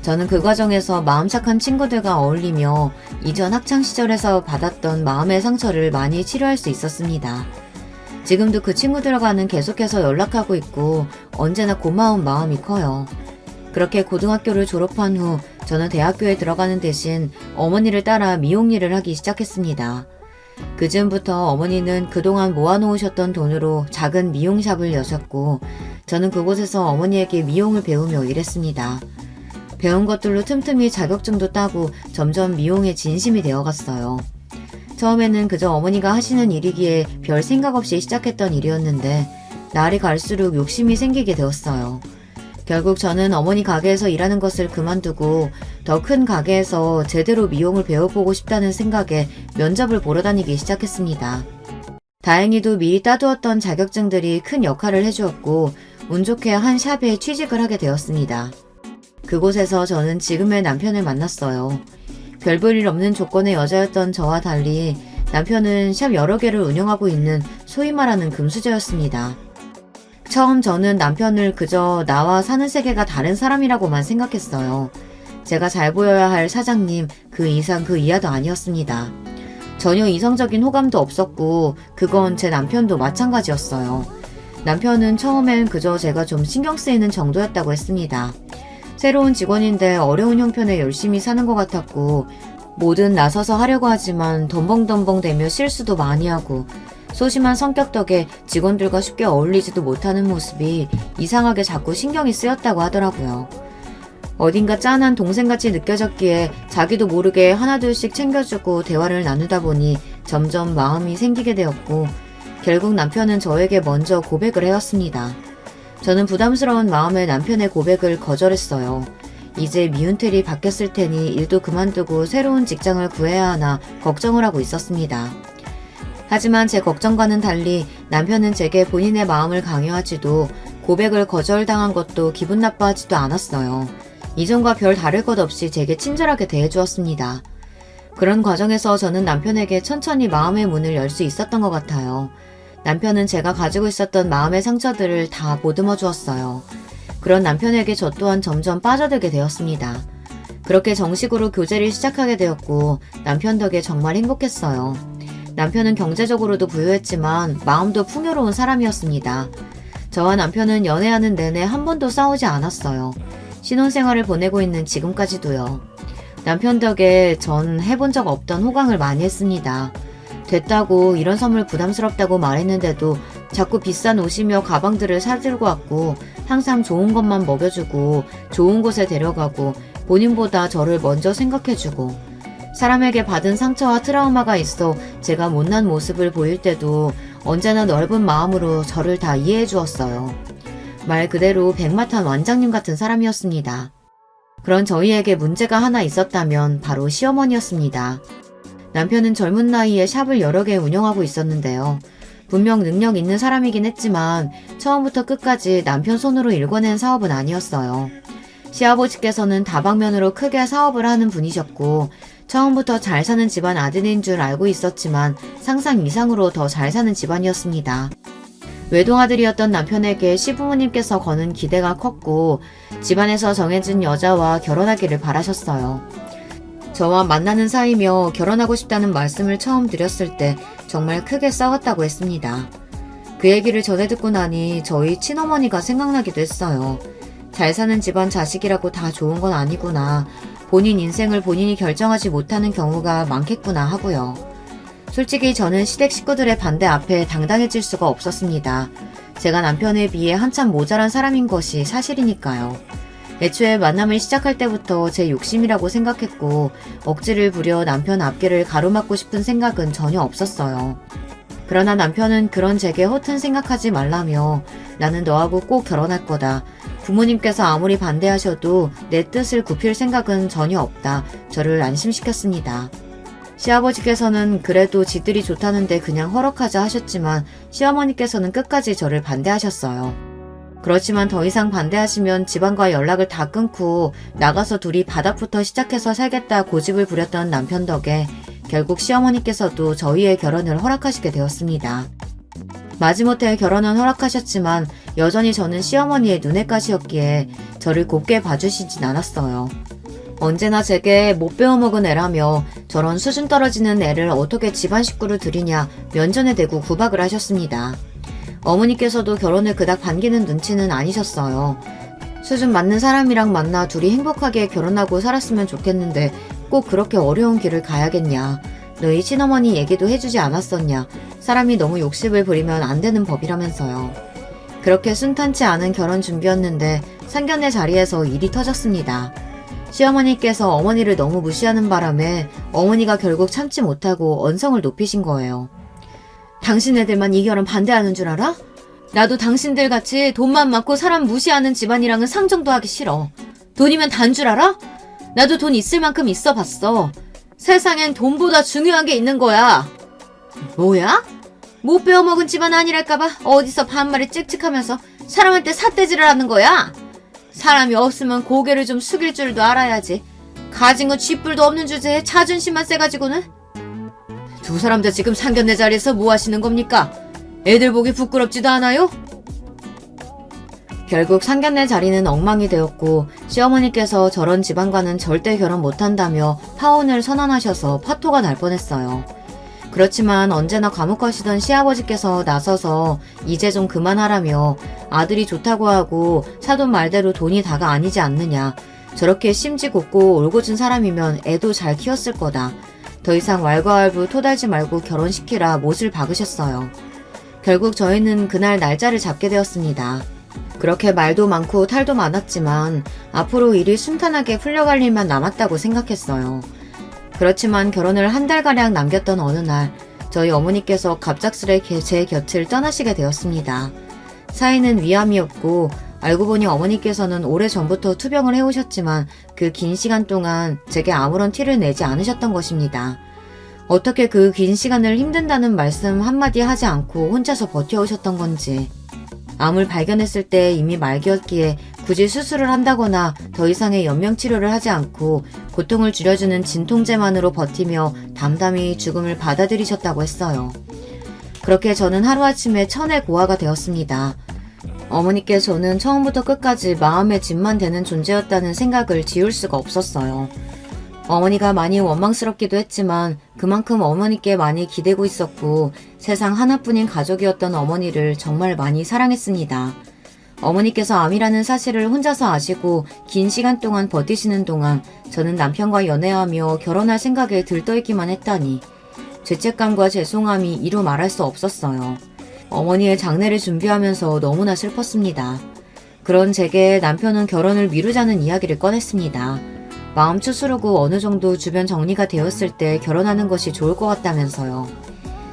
저는 그 과정에서 마음 착한 친구들과 어울리며 이전 학창시절에서 받았던 마음의 상처를 많이 치료할 수 있었습니다. 지금도 그 친구들과는 계속해서 연락하고 있고 언제나 고마운 마음이 커요. 그렇게 고등학교를 졸업한 후 저는 대학교에 들어가는 대신 어머니를 따라 미용 일을 하기 시작했습니다. 그즈음부터 어머니는 그동안 모아놓으셨던 돈으로 작은 미용샵을 여셨고 저는 그곳에서 어머니에게 미용을 배우며 일했습니다. 배운 것들로 틈틈이 자격증도 따고 점점 미용에 진심이 되어갔어요. 처음에는 그저 어머니가 하시는 일이기에 별 생각 없이 시작했던 일이었는데 날이 갈수록 욕심이 생기게 되었어요. 결국 저는 어머니 가게에서 일하는 것을 그만두고 더 큰 가게에서 제대로 미용을 배워보고 싶다는 생각에 면접을 보러 다니기 시작했습니다. 다행히도 미리 따두었던 자격증들이 큰 역할을 해주었고 운 좋게 한 샵에 취직을 하게 되었습니다. 그곳에서 저는 지금의 남편을 만났어요. 별 볼 일 없는 조건의 여자였던 저와 달리 남편은 샵 여러 개를 운영하고 있는 소위 말하는 금수저였습니다. 처음 저는 남편을 그저 나와 사는 세계가 다른 사람이라고만 생각했어요. 제가 잘 보여야 할 사장님, 그 이상 그 이하도 아니었습니다. 전혀 이성적인 호감도 없었고 그건 제 남편도 마찬가지였어요. 남편은 처음엔 그저 제가 좀 신경 쓰이는 정도였다고 했습니다. 새로운 직원인데 어려운 형편에 열심히 사는 것 같았고 뭐든 나서서 하려고 하지만 덤벙덤벙대며 실수도 많이 하고 소심한 성격 덕에 직원들과 쉽게 어울리지도 못하는 모습이 이상하게 자꾸 신경이 쓰였다고 하더라고요. 어딘가 짠한 동생같이 느껴졌기에 자기도 모르게 하나둘씩 챙겨주고 대화를 나누다 보니 점점 마음이 생기게 되었고 결국 남편은 저에게 먼저 고백을 해왔습니다. 저는 부담스러운 마음에 남편의 고백을 거절했어요. 이제 미운틀이 바뀌었을 테니 일도 그만두고 새로운 직장을 구해야 하나 걱정을 하고 있었습니다. 하지만 제 걱정과는 달리 남편은 제게 본인의 마음을 강요하지도 고백을 거절당한 것도 기분 나빠하지도 않았어요. 이전과 별 다를 것 없이 제게 친절하게 대해주었습니다. 그런 과정에서 저는 남편에게 천천히 마음의 문을 열 수 있었던 것 같아요. 남편은 제가 가지고 있었던 마음의 상처들을 다 보듬어 주었어요. 그런 남편에게 저 또한 점점 빠져들게 되었습니다. 그렇게 정식으로 교제를 시작하게 되었고 남편 덕에 정말 행복했어요. 남편은 경제적으로도 부유했지만 마음도 풍요로운 사람이었습니다. 저와 남편은 연애하는 내내 한 번도 싸우지 않았어요. 신혼생활을 보내고 있는 지금까지도요. 남편 덕에 전 해본 적 없던 호강을 많이 했습니다. 됐다고 이런 선물 부담스럽다고 말했는데도 자꾸 비싼 옷이며 가방들을 사들고 왔고 항상 좋은 것만 먹여주고 좋은 곳에 데려가고 본인보다 저를 먼저 생각해주고 사람에게 받은 상처와 트라우마가 있어 제가 못난 모습을 보일 때도 언제나 넓은 마음으로 저를 다 이해해 주었어요. 말 그대로 백마탄 원장님 같은 사람이었습니다. 그런 저희에게 문제가 하나 있었다면 바로 시어머니였습니다. 남편은 젊은 나이에 샵을 여러 개 운영하고 있었는데요. 분명 능력 있는 사람이긴 했지만 처음부터 끝까지 남편 손으로 일궈낸 사업은 아니었어요. 시아버지께서는 다방면으로 크게 사업을 하는 분이셨고 처음부터 잘 사는 집안 아들인 줄 알고 있었지만 상상 이상으로 더 잘 사는 집안이었습니다. 외동아들이었던 남편에게 시부모님께서 거는 기대가 컸고 집안에서 정해진 여자와 결혼하기를 바라셨어요. 저와 만나는 사이며 결혼하고 싶다는 말씀을 처음 드렸을 때 정말 크게 싸웠다고 했습니다. 그 얘기를 전해 듣고 나니 저희 친어머니가 생각나기도 했어요. 잘 사는 집안 자식이라고 다 좋은 건 아니구나. 본인 인생을 본인이 결정하지 못하는 경우가 많겠구나 하고요. 솔직히 저는 시댁 식구들의 반대 앞에 당당해질 수가 없었습니다. 제가 남편에 비해 한참 모자란 사람인 것이 사실이니까요. 애초에 만남을 시작할 때부터 제 욕심이라고 생각했고 억지를 부려 남편 앞길을 가로막고 싶은 생각은 전혀 없었어요. 그러나 남편은 그런 제게 허튼 생각하지 말라며 나는 너하고 꼭 결혼할 거다. 부모님께서 아무리 반대하셔도 내 뜻을 굽힐 생각은 전혀 없다. 저를 안심시켰습니다. 시아버지께서는 그래도 지들이 좋다는데 그냥 허락하자 하셨지만 시어머니께서는 끝까지 저를 반대하셨어요. 그렇지만 더 이상 반대하시면 집안과 연락을 다 끊고 나가서 둘이 바닥부터 시작해서 살겠다 고집을 부렸던 남편 덕에 결국 시어머니께서도 저희의 결혼을 허락하시게 되었습니다. 마지못해 결혼은 허락하셨지만 여전히 저는 시어머니의 눈엣가시였기에 저를 곱게 봐주시진 않았어요. 언제나 제게 못 배워먹은 애라며 저런 수준 떨어지는 애를 어떻게 집안 식구로 들이냐 면전에 대고 구박을 하셨습니다. 어머니께서도 결혼을 그닥 반기는 눈치는 아니셨어요. 수준 맞는 사람이랑 만나 둘이 행복하게 결혼하고 살았으면 좋겠는데 꼭 그렇게 어려운 길을 가야겠냐. 너희 친어머니 얘기도 해주지 않았었냐. 사람이 너무 욕심을 부리면 안 되는 법이라면서요. 그렇게 순탄치 않은 결혼 준비였는데 상견례 자리에서 일이 터졌습니다. 시어머니께서 어머니를 너무 무시하는 바람에 어머니가 결국 참지 못하고 언성을 높이신 거예요. 당신네들만 이 결혼 반대하는 줄 알아? 나도 당신들같이 돈만 많고 사람 무시하는 집안이랑은 상정도 하기 싫어. 돈이면 단 줄 알아? 나도 돈 있을 만큼 있어 봤어. 세상엔 돈보다 중요한 게 있는 거야. 뭐야? 못 배워먹은 집안 아니랄까봐 어디서 반말이 찍찍하면서 사람한테 삿대질을 하는 거야? 사람이 없으면 고개를 좀 숙일 줄도 알아야지. 가진 건 쥐뿔도 없는 주제에 자존심만 세가지고는. 두 사람들 지금 상견례 자리에서 뭐 하시는 겁니까? 애들 보기 부끄럽지도 않아요? 결국 상견례 자리는 엉망이 되었고 시어머니께서 저런 집안과는 절대 결혼 못한다며 파혼을 선언하셔서 파토가 날 뻔했어요. 그렇지만 언제나 과묵하시던 시아버지께서 나서서 이제 좀 그만하라며 아들이 좋다고 하고 사돈 말대로 돈이 다가 아니지 않느냐. 저렇게 심지 곱고 올곧은 사람이면 애도 잘 키웠을 거다. 더 이상 왈가왈부 토달지 말고 결혼시키라 못을 박으셨어요. 결국 저희는 그날 날짜를 잡게 되었습니다. 그렇게 말도 많고 탈도 많았지만 앞으로 일이 순탄하게 풀려갈 일만 남았다고 생각했어요. 그렇지만 결혼을 한 달가량 남겼던 어느 날 저희 어머니께서 갑작스레 제 곁을 떠나시게 되었습니다. 사이는 위암이었고 알고 보니 어머니께서는 오래전부터 투병을 해오셨지만 그 긴 시간 동안 제게 아무런 티를 내지 않으셨던 것입니다. 어떻게 그 긴 시간을 힘든다는 말씀 한마디 하지 않고 혼자서 버텨오셨던 건지. 암을 발견했을 때 이미 말기였기에 굳이 수술을 한다거나 더 이상의 연명치료를 하지 않고 고통을 줄여주는 진통제만으로 버티며 담담히 죽음을 받아들이셨다고 했어요. 그렇게 저는 하루아침에 천의 고아가 되었습니다. 어머니께 저는 처음부터 끝까지 마음의 짐만 되는 존재였다는 생각을 지울 수가 없었어요. 어머니가 많이 원망스럽기도 했지만 그만큼 어머니께 많이 기대고 있었고 세상 하나뿐인 가족이었던 어머니를 정말 많이 사랑했습니다. 어머니께서 암이라는 사실을 혼자서 아시고 긴 시간 동안 버티시는 동안 저는 남편과 연애하며 결혼할 생각에 들떠있기만 했다니 죄책감과 죄송함이 이루 말할 수 없었어요. 어머니의 장례를 준비하면서 너무나 슬펐습니다. 그런 제게 남편은 결혼을 미루자는 이야기를 꺼냈습니다. 마음 추스르고 어느 정도 주변 정리가 되었을 때 결혼하는 것이 좋을 것 같다면서요.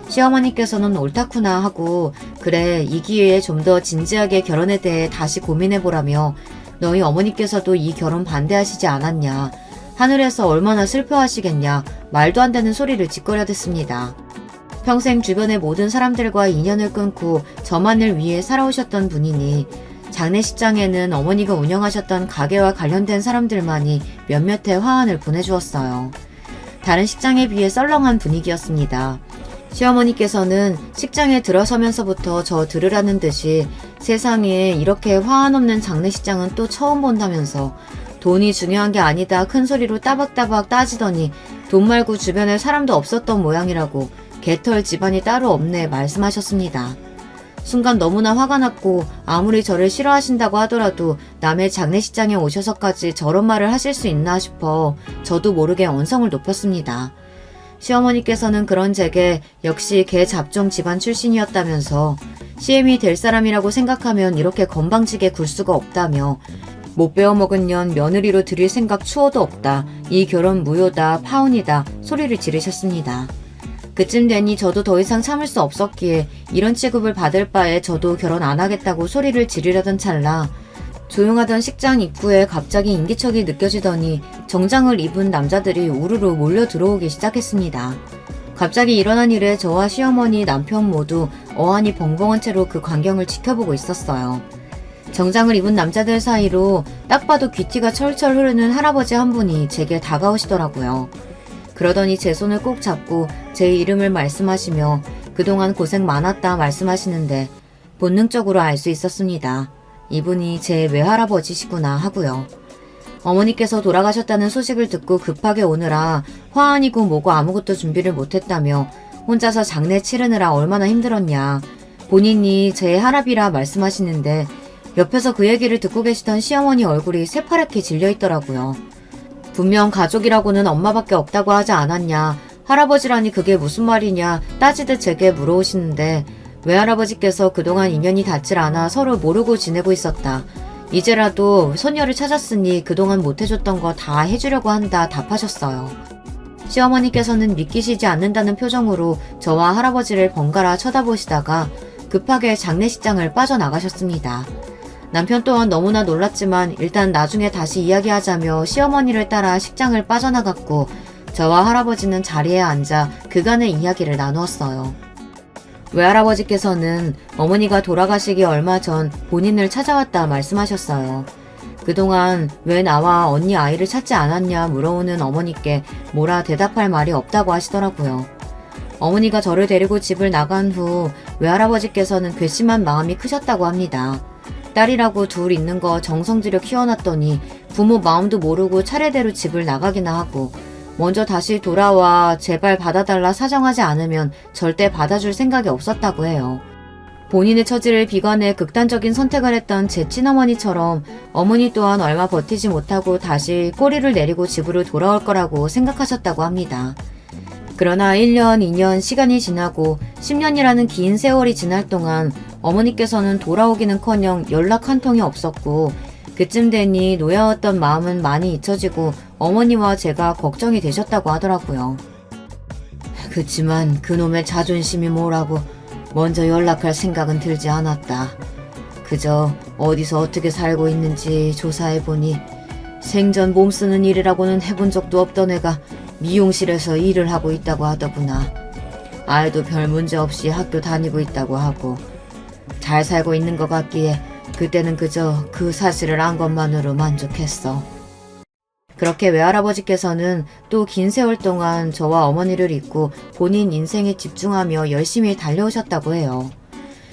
시어머니께서는 옳다구나 하고 그래 이 기회에 좀 더 진지하게 결혼에 대해 다시 고민해보라며 너희 어머니께서도 이 결혼 반대하시지 않았냐. 하늘에서 얼마나 슬퍼하시겠냐. 말도 안 되는 소리를 짓거려댔습니다. 평생 주변의 모든 사람들과 인연을 끊고 저만을 위해 살아오셨던 분이니 장례식장에는 어머니가 운영하셨던 가게와 관련된 사람들만이 몇몇의 화환을 보내주었어요. 다른 식장에 비해 썰렁한 분위기였습니다. 시어머니께서는 식장에 들어서면서부터 저 들으라는 듯이 세상에 이렇게 화환 없는 장례식장은 또 처음 본다면서 돈이 중요한 게 아니다 큰 소리로 따박따박 따지더니 돈 말고 주변에 사람도 없었던 모양이라고 개털 집안이 따로 없네 말씀하셨습니다. 순간 너무나 화가 났고 아무리 저를 싫어하신다고 하더라도 남의 장례식장에 오셔서까지 저런 말을 하실 수 있나 싶어 저도 모르게 언성을 높였습니다. 시어머니께서는 그런 제게 역시 개 잡종 집안 출신이었다면서 CM이 될 사람이라고 생각하면 이렇게 건방지게 굴 수가 없다며 못 배워먹은 년 며느리로 들일 생각 추워도 없다. 이 결혼 무효다. 파혼이다. 소리를 지르셨습니다. 그쯤 되니 저도 더 이상 참을 수 없었기에 이런 취급을 받을 바에 저도 결혼 안 하겠다고 소리를 지르려던 찰나 조용하던 식장 입구에 갑자기 인기척이 느껴지더니 정장을 입은 남자들이 우르르 몰려 들어오기 시작했습니다. 갑자기 일어난 일에 저와 시어머니, 남편 모두 어안이 벙벙한 채로 그 광경을 지켜보고 있었어요. 정장을 입은 남자들 사이로 딱 봐도 귀티가 철철 흐르는 할아버지 한 분이 제게 다가오시더라고요. 그러더니 제 손을 꼭 잡고 제 이름을 말씀하시며 그동안 고생 많았다 말씀하시는데 본능적으로 알 수 있었습니다. 이분이 제 외할아버지시구나 하고요. 어머니께서 돌아가셨다는 소식을 듣고 급하게 오느라 화환이고 뭐고 아무것도 준비를 못했다며 혼자서 장례 치르느라 얼마나 힘들었냐. 본인이 제 할아비라 말씀하시는데 옆에서 그 얘기를 듣고 계시던 시어머니 얼굴이 새파랗게 질려있더라고요. 분명 가족이라고는 엄마밖에 없다고 하지 않았냐. 할아버지라니 그게 무슨 말이냐 따지듯 제게 물어오시는데 외할아버지께서 그동안 인연이 닿질 않아 서로 모르고 지내고 있었다. 이제라도 손녀를 찾았으니 그동안 못해줬던 거 다 해주려고 한다 답하셨어요. 시어머니께서는 믿기시지 않는다는 표정으로 저와 할아버지를 번갈아 쳐다보시다가 급하게 장례식장을 빠져나가셨습니다. 남편 또한 너무나 놀랐지만 일단 나중에 다시 이야기하자며 시어머니를 따라 식장을 빠져나갔고 저와 할아버지는 자리에 앉아 그간의 이야기를 나누었어요. 외할아버지께서는 어머니가 돌아가시기 얼마 전 본인을 찾아왔다 말씀하셨어요. 그동안 왜 나와 언니 아이를 찾지 않았냐 물어오는 어머니께 뭐라 대답할 말이 없다고 하시더라고요. 어머니가 저를 데리고 집을 나간 후 외할아버지께서는 괘씸한 마음이 크셨다고 합니다. 딸이라고 둘 있는 거 정성 들여 키워놨더니 부모 마음도 모르고 차례대로 집을 나가기나 하고 먼저 다시 돌아와 제발 받아달라 사정하지 않으면 절대 받아줄 생각이 없었다고 해요. 본인의 처지를 비관해 극단적인 선택을 했던 제 친어머니처럼 어머니 또한 얼마 버티지 못하고 다시 꼬리를 내리고 집으로 돌아올 거라고 생각하셨다고 합니다. 그러나 1년, 2년 시간이 지나고 10년이라는 긴 세월이 지날 동안 어머니께서는 돌아오기는커녕 연락 한 통이 없었고 그쯤 되니 놓여왔던 마음은 많이 잊혀지고 어머니와 제가 걱정이 되셨다고 하더라고요. 그치만 그놈의 자존심이 뭐라고 먼저 연락할 생각은 들지 않았다. 그저 어디서 어떻게 살고 있는지 조사해보니 생전 몸쓰는 일이라고는 해본 적도 없던 애가 미용실에서 일을 하고 있다고 하더구나. 아이도 별 문제 없이 학교 다니고 있다고 하고 잘 살고 있는 것 같기에 그때는 그저 그 사실을 안 것만으로 만족했어. 그렇게 외할아버지께서는 또 긴 세월 동안 저와 어머니를 잊고 본인 인생에 집중하며 열심히 달려오셨다고 해요.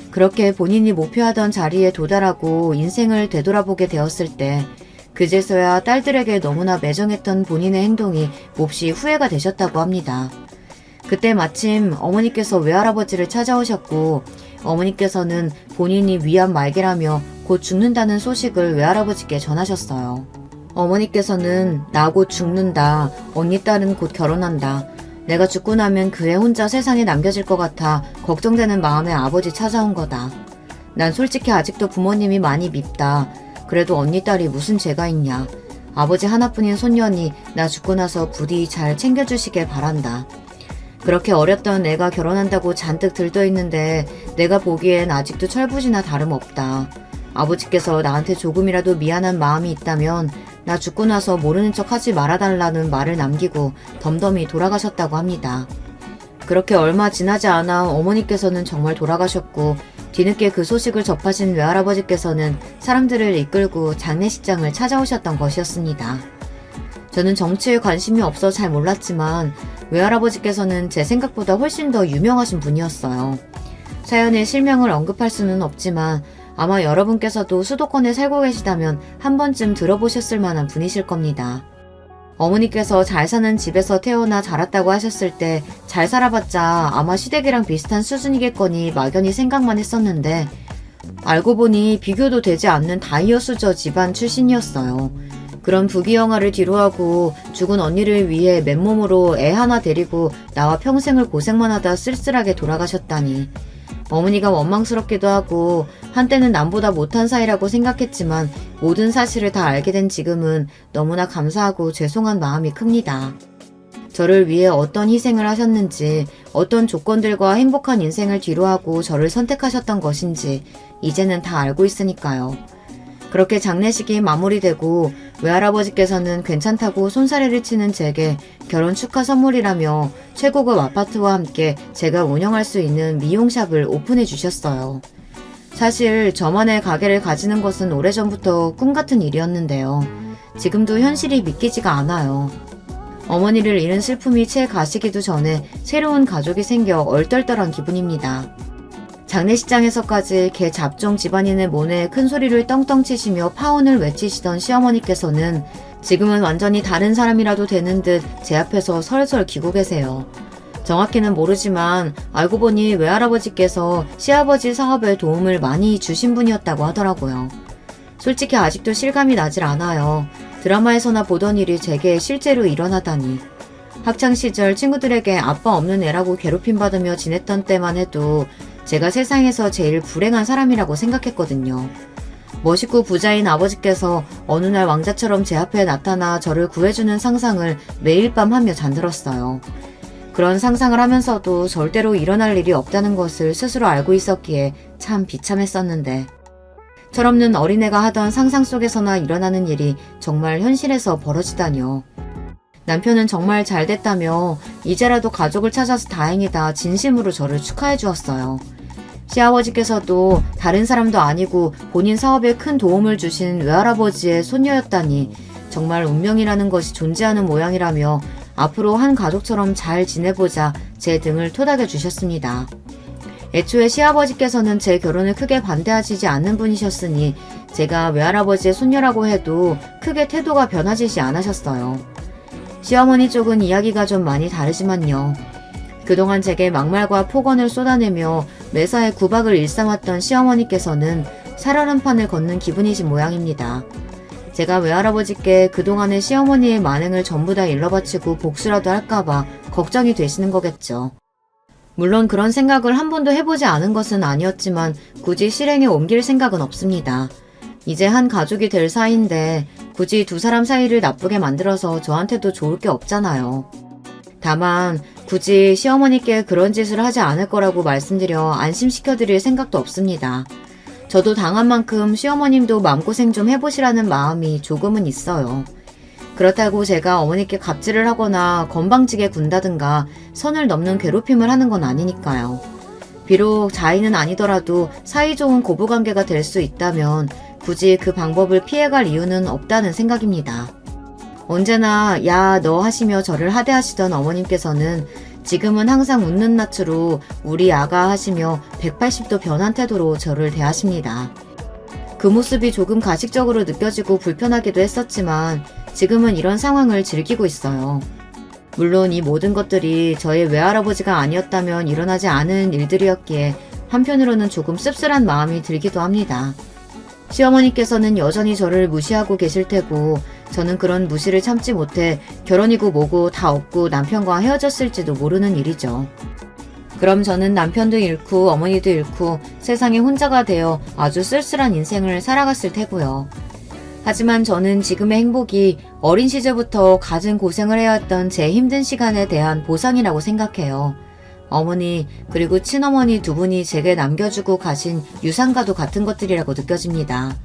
그렇게 본인이 목표하던 자리에 도달하고 인생을 되돌아보게 되었을 때 그제서야 딸들에게 너무나 매정했던 본인의 행동이 몹시 후회가 되셨다고 합니다. 그때 마침 어머니께서 외할아버지를 찾아오셨고 어머니께서는 본인이 위암 말기라며 곧 죽는다는 소식을 외할아버지께 전하셨어요. 어머니께서는 나 곧 죽는다. 언니 딸은 곧 결혼한다. 내가 죽고 나면 그 애 혼자 세상에 남겨질 것 같아 걱정되는 마음에 아버지 찾아온 거다. 난 솔직히 아직도 부모님이 많이 밉다. 그래도 언니 딸이 무슨 죄가 있냐. 아버지 하나뿐인 손녀니 나 죽고 나서 부디 잘 챙겨주시길 바란다. 그렇게 어렸던 애가 결혼한다고 잔뜩 들떠있는데 내가 보기엔 아직도 철부지나 다름없다. 아버지께서 나한테 조금이라도 미안한 마음이 있다면 나 죽고 나서 모르는 척 하지 말아달라는 말을 남기고 덤덤히 돌아가셨다고 합니다. 그렇게 얼마 지나지 않아 어머니께서는 정말 돌아가셨고 뒤늦게 그 소식을 접하신 외할아버지께서는 사람들을 이끌고 장례식장을 찾아오셨던 것이었습니다. 저는 정치에 관심이 없어 잘 몰랐지만 외할아버지께서는 제 생각보다 훨씬 더 유명하신 분이었어요. 사연에 실명을 언급할 수는 없지만 아마 여러분께서도 수도권에 살고 계시다면 한 번쯤 들어보셨을 만한 분이실 겁니다. 어머니께서 잘 사는 집에서 태어나 자랐다고 하셨을 때 잘 살아봤자 아마 시댁이랑 비슷한 수준이겠거니 막연히 생각만 했었는데 알고 보니 비교도 되지 않는 다이어수저 집안 출신이었어요. 그런 부귀영화를 뒤로하고 죽은 언니를 위해 맨몸으로 애 하나 데리고 나와 평생을 고생만 하다 쓸쓸하게 돌아가셨다니. 어머니가 원망스럽기도 하고 한때는 남보다 못한 사이라고 생각했지만 모든 사실을 다 알게 된 지금은 너무나 감사하고 죄송한 마음이 큽니다. 저를 위해 어떤 희생을 하셨는지, 어떤 조건들과 행복한 인생을 뒤로하고 저를 선택하셨던 것인지 이제는 다 알고 있으니까요. 그렇게 장례식이 마무리되고 외할아버지께서는 괜찮다고 손사래를 치는 제게 결혼 축하 선물이라며 최고급 아파트와 함께 제가 운영할 수 있는 미용샵을 오픈해 주셨어요. 사실 저만의 가게를 가지는 것은 오래전부터 꿈같은 일이었는데요. 지금도 현실이 믿기지가 않아요. 어머니를 잃은 슬픔이 채 가시기도 전에 새로운 가족이 생겨 얼떨떨한 기분입니다. 장례식장에서까지 개 잡종 집안인의 모내에 큰 소리를 떵떵 치시며 파혼을 외치시던 시어머니께서는 지금은 완전히 다른 사람이라도 되는 듯 제 앞에서 설설 기고 계세요. 정확히는 모르지만 알고 보니 외할아버지께서 시아버지 사업에 도움을 많이 주신 분이었다고 하더라고요. 솔직히 아직도 실감이 나질 않아요. 드라마에서나 보던 일이 제게 실제로 일어나다니. 학창시절 친구들에게 아빠 없는 애라고 괴롭힘받으며 지냈던 때만 해도 제가 세상에서 제일 불행한 사람이라고 생각했거든요. 멋있고 부자인 아버지께서 어느 날 왕자처럼 제 앞에 나타나 저를 구해주는 상상을 매일 밤 하며 잠들었어요. 그런 상상을 하면서도 절대로 일어날 일이 없다는 것을 스스로 알고 있었기에 참 비참했었는데 철없는 어린애가 하던 상상 속에서나 일어나는 일이 정말 현실에서 벌어지다니요. 남편은 정말 잘 됐다며 이제라도 가족을 찾아서 다행이다 진심으로 저를 축하해 주었어요. 시아버지께서도 다른 사람도 아니고 본인 사업에 큰 도움을 주신 외할아버지의 손녀였다니 정말 운명이라는 것이 존재하는 모양이라며 앞으로 한 가족처럼 잘 지내보자 제 등을 토닥여 주셨습니다. 애초에 시아버지께서는 제 결혼을 크게 반대하시지 않는 분이셨으니 제가 외할아버지의 손녀라고 해도 크게 태도가 변하시지 않으셨어요. 시어머니 쪽은 이야기가 좀 많이 다르지만요. 그동안 제게 막말과 폭언을 쏟아내며 매사에 구박을 일삼았던 시어머니께서는 살얼음판을 걷는 기분이신 모양입니다. 제가 외할아버지께 그동안의 시어머니의 만행을 전부 다 일러바치고 복수라도 할까봐 걱정이 되시는 거겠죠. 물론 그런 생각을 한 번도 해보지 않은 것은 아니었지만 굳이 실행에 옮길 생각은 없습니다. 이제 한 가족이 될 사이인데 굳이 두 사람 사이를 나쁘게 만들어서 저한테도 좋을 게 없잖아요. 다만 굳이 시어머니께 그런 짓을 하지 않을 거라고 말씀드려 안심시켜드릴 생각도 없습니다. 저도 당한 만큼 시어머님도 마음고생 좀 해보시라는 마음이 조금은 있어요. 그렇다고 제가 어머니께 갑질을 하거나 건방지게 군다든가 선을 넘는 괴롭힘을 하는 건 아니니까요. 비록 자의는 아니더라도 사이좋은 고부관계가 될 수 있다면 굳이 그 방법을 피해갈 이유는 없다는 생각입니다. 언제나 야 너 하시며 저를 하대하시던 어머님께서는 지금은 항상 웃는 낯으로 우리 아가 하시며 180도 변한 태도로 저를 대하십니다. 그 모습이 조금 가식적으로 느껴지고 불편하기도 했었지만 지금은 이런 상황을 즐기고 있어요. 물론 이 모든 것들이 저의 외할아버지가 아니었다면 일어나지 않은 일들이었기에 한편으로는 조금 씁쓸한 마음이 들기도 합니다. 시어머니께서는 여전히 저를 무시하고 계실 테고 저는 그런 무시를 참지 못해 결혼이고 뭐고 다 없고 남편과 헤어졌을지도 모르는 일이죠. 그럼 저는 남편도 잃고 어머니도 잃고 세상에 혼자가 되어 아주 쓸쓸한 인생을 살아갔을 테고요. 하지만 저는 지금의 행복이 어린 시절부터 갖은 고생을 해왔던 제 힘든 시간에 대한 보상이라고 생각해요. 어머니 그리고 친어머니 두 분이 제게 남겨주고 가신 유산과도 같은 것들이라고 느껴집니다.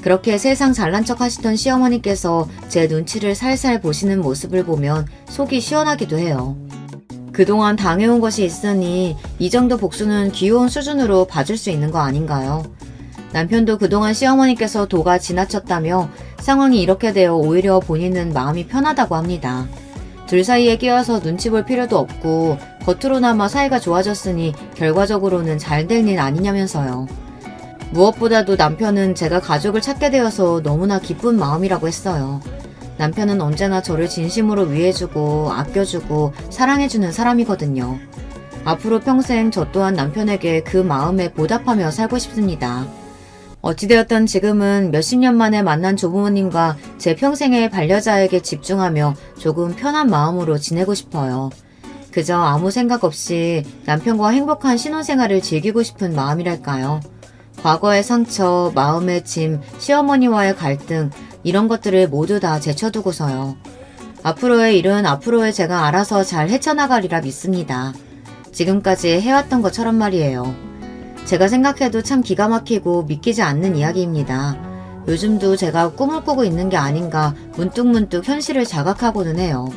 그렇게 세상 잘난 척 하시던 시어머니께서 제 눈치를 살살 보시는 모습을 보면 속이 시원하기도 해요. 그동안 당해온 것이 있으니 이 정도 복수는 귀여운 수준으로 봐줄 수 있는 거 아닌가요? 남편도 그동안 시어머니께서 도가 지나쳤다며 상황이 이렇게 되어 오히려 본인은 마음이 편하다고 합니다. 둘 사이에 끼어서 눈치 볼 필요도 없고 겉으로나마 사이가 좋아졌으니 결과적으로는 잘 될 일 아니냐면서요. 무엇보다도 남편은 제가 가족을 찾게 되어서 너무나 기쁜 마음이라고 했어요. 남편은 언제나 저를 진심으로 위해주고 아껴주고 사랑해주는 사람이거든요. 앞으로 평생 저 또한 남편에게 그 마음에 보답하며 살고 싶습니다. 어찌되었든 지금은 몇십 년 만에 만난 조부모님과 제 평생의 반려자에게 집중하며 조금 편한 마음으로 지내고 싶어요. 그저 아무 생각 없이 남편과 행복한 신혼생활을 즐기고 싶은 마음이랄까요. 과거의 상처, 마음의 짐, 시어머니와의 갈등 이런 것들을 모두 다 제쳐두고서요. 앞으로의 일은 앞으로의 제가 알아서 잘 헤쳐나가리라 믿습니다. 지금까지 해왔던 것처럼 말이에요. 제가 생각해도 참 기가 막히고 믿기지 않는 이야기입니다. 요즘도 제가 꿈을 꾸고 있는 게 아닌가 문득문득 현실을 자각하고는 해요.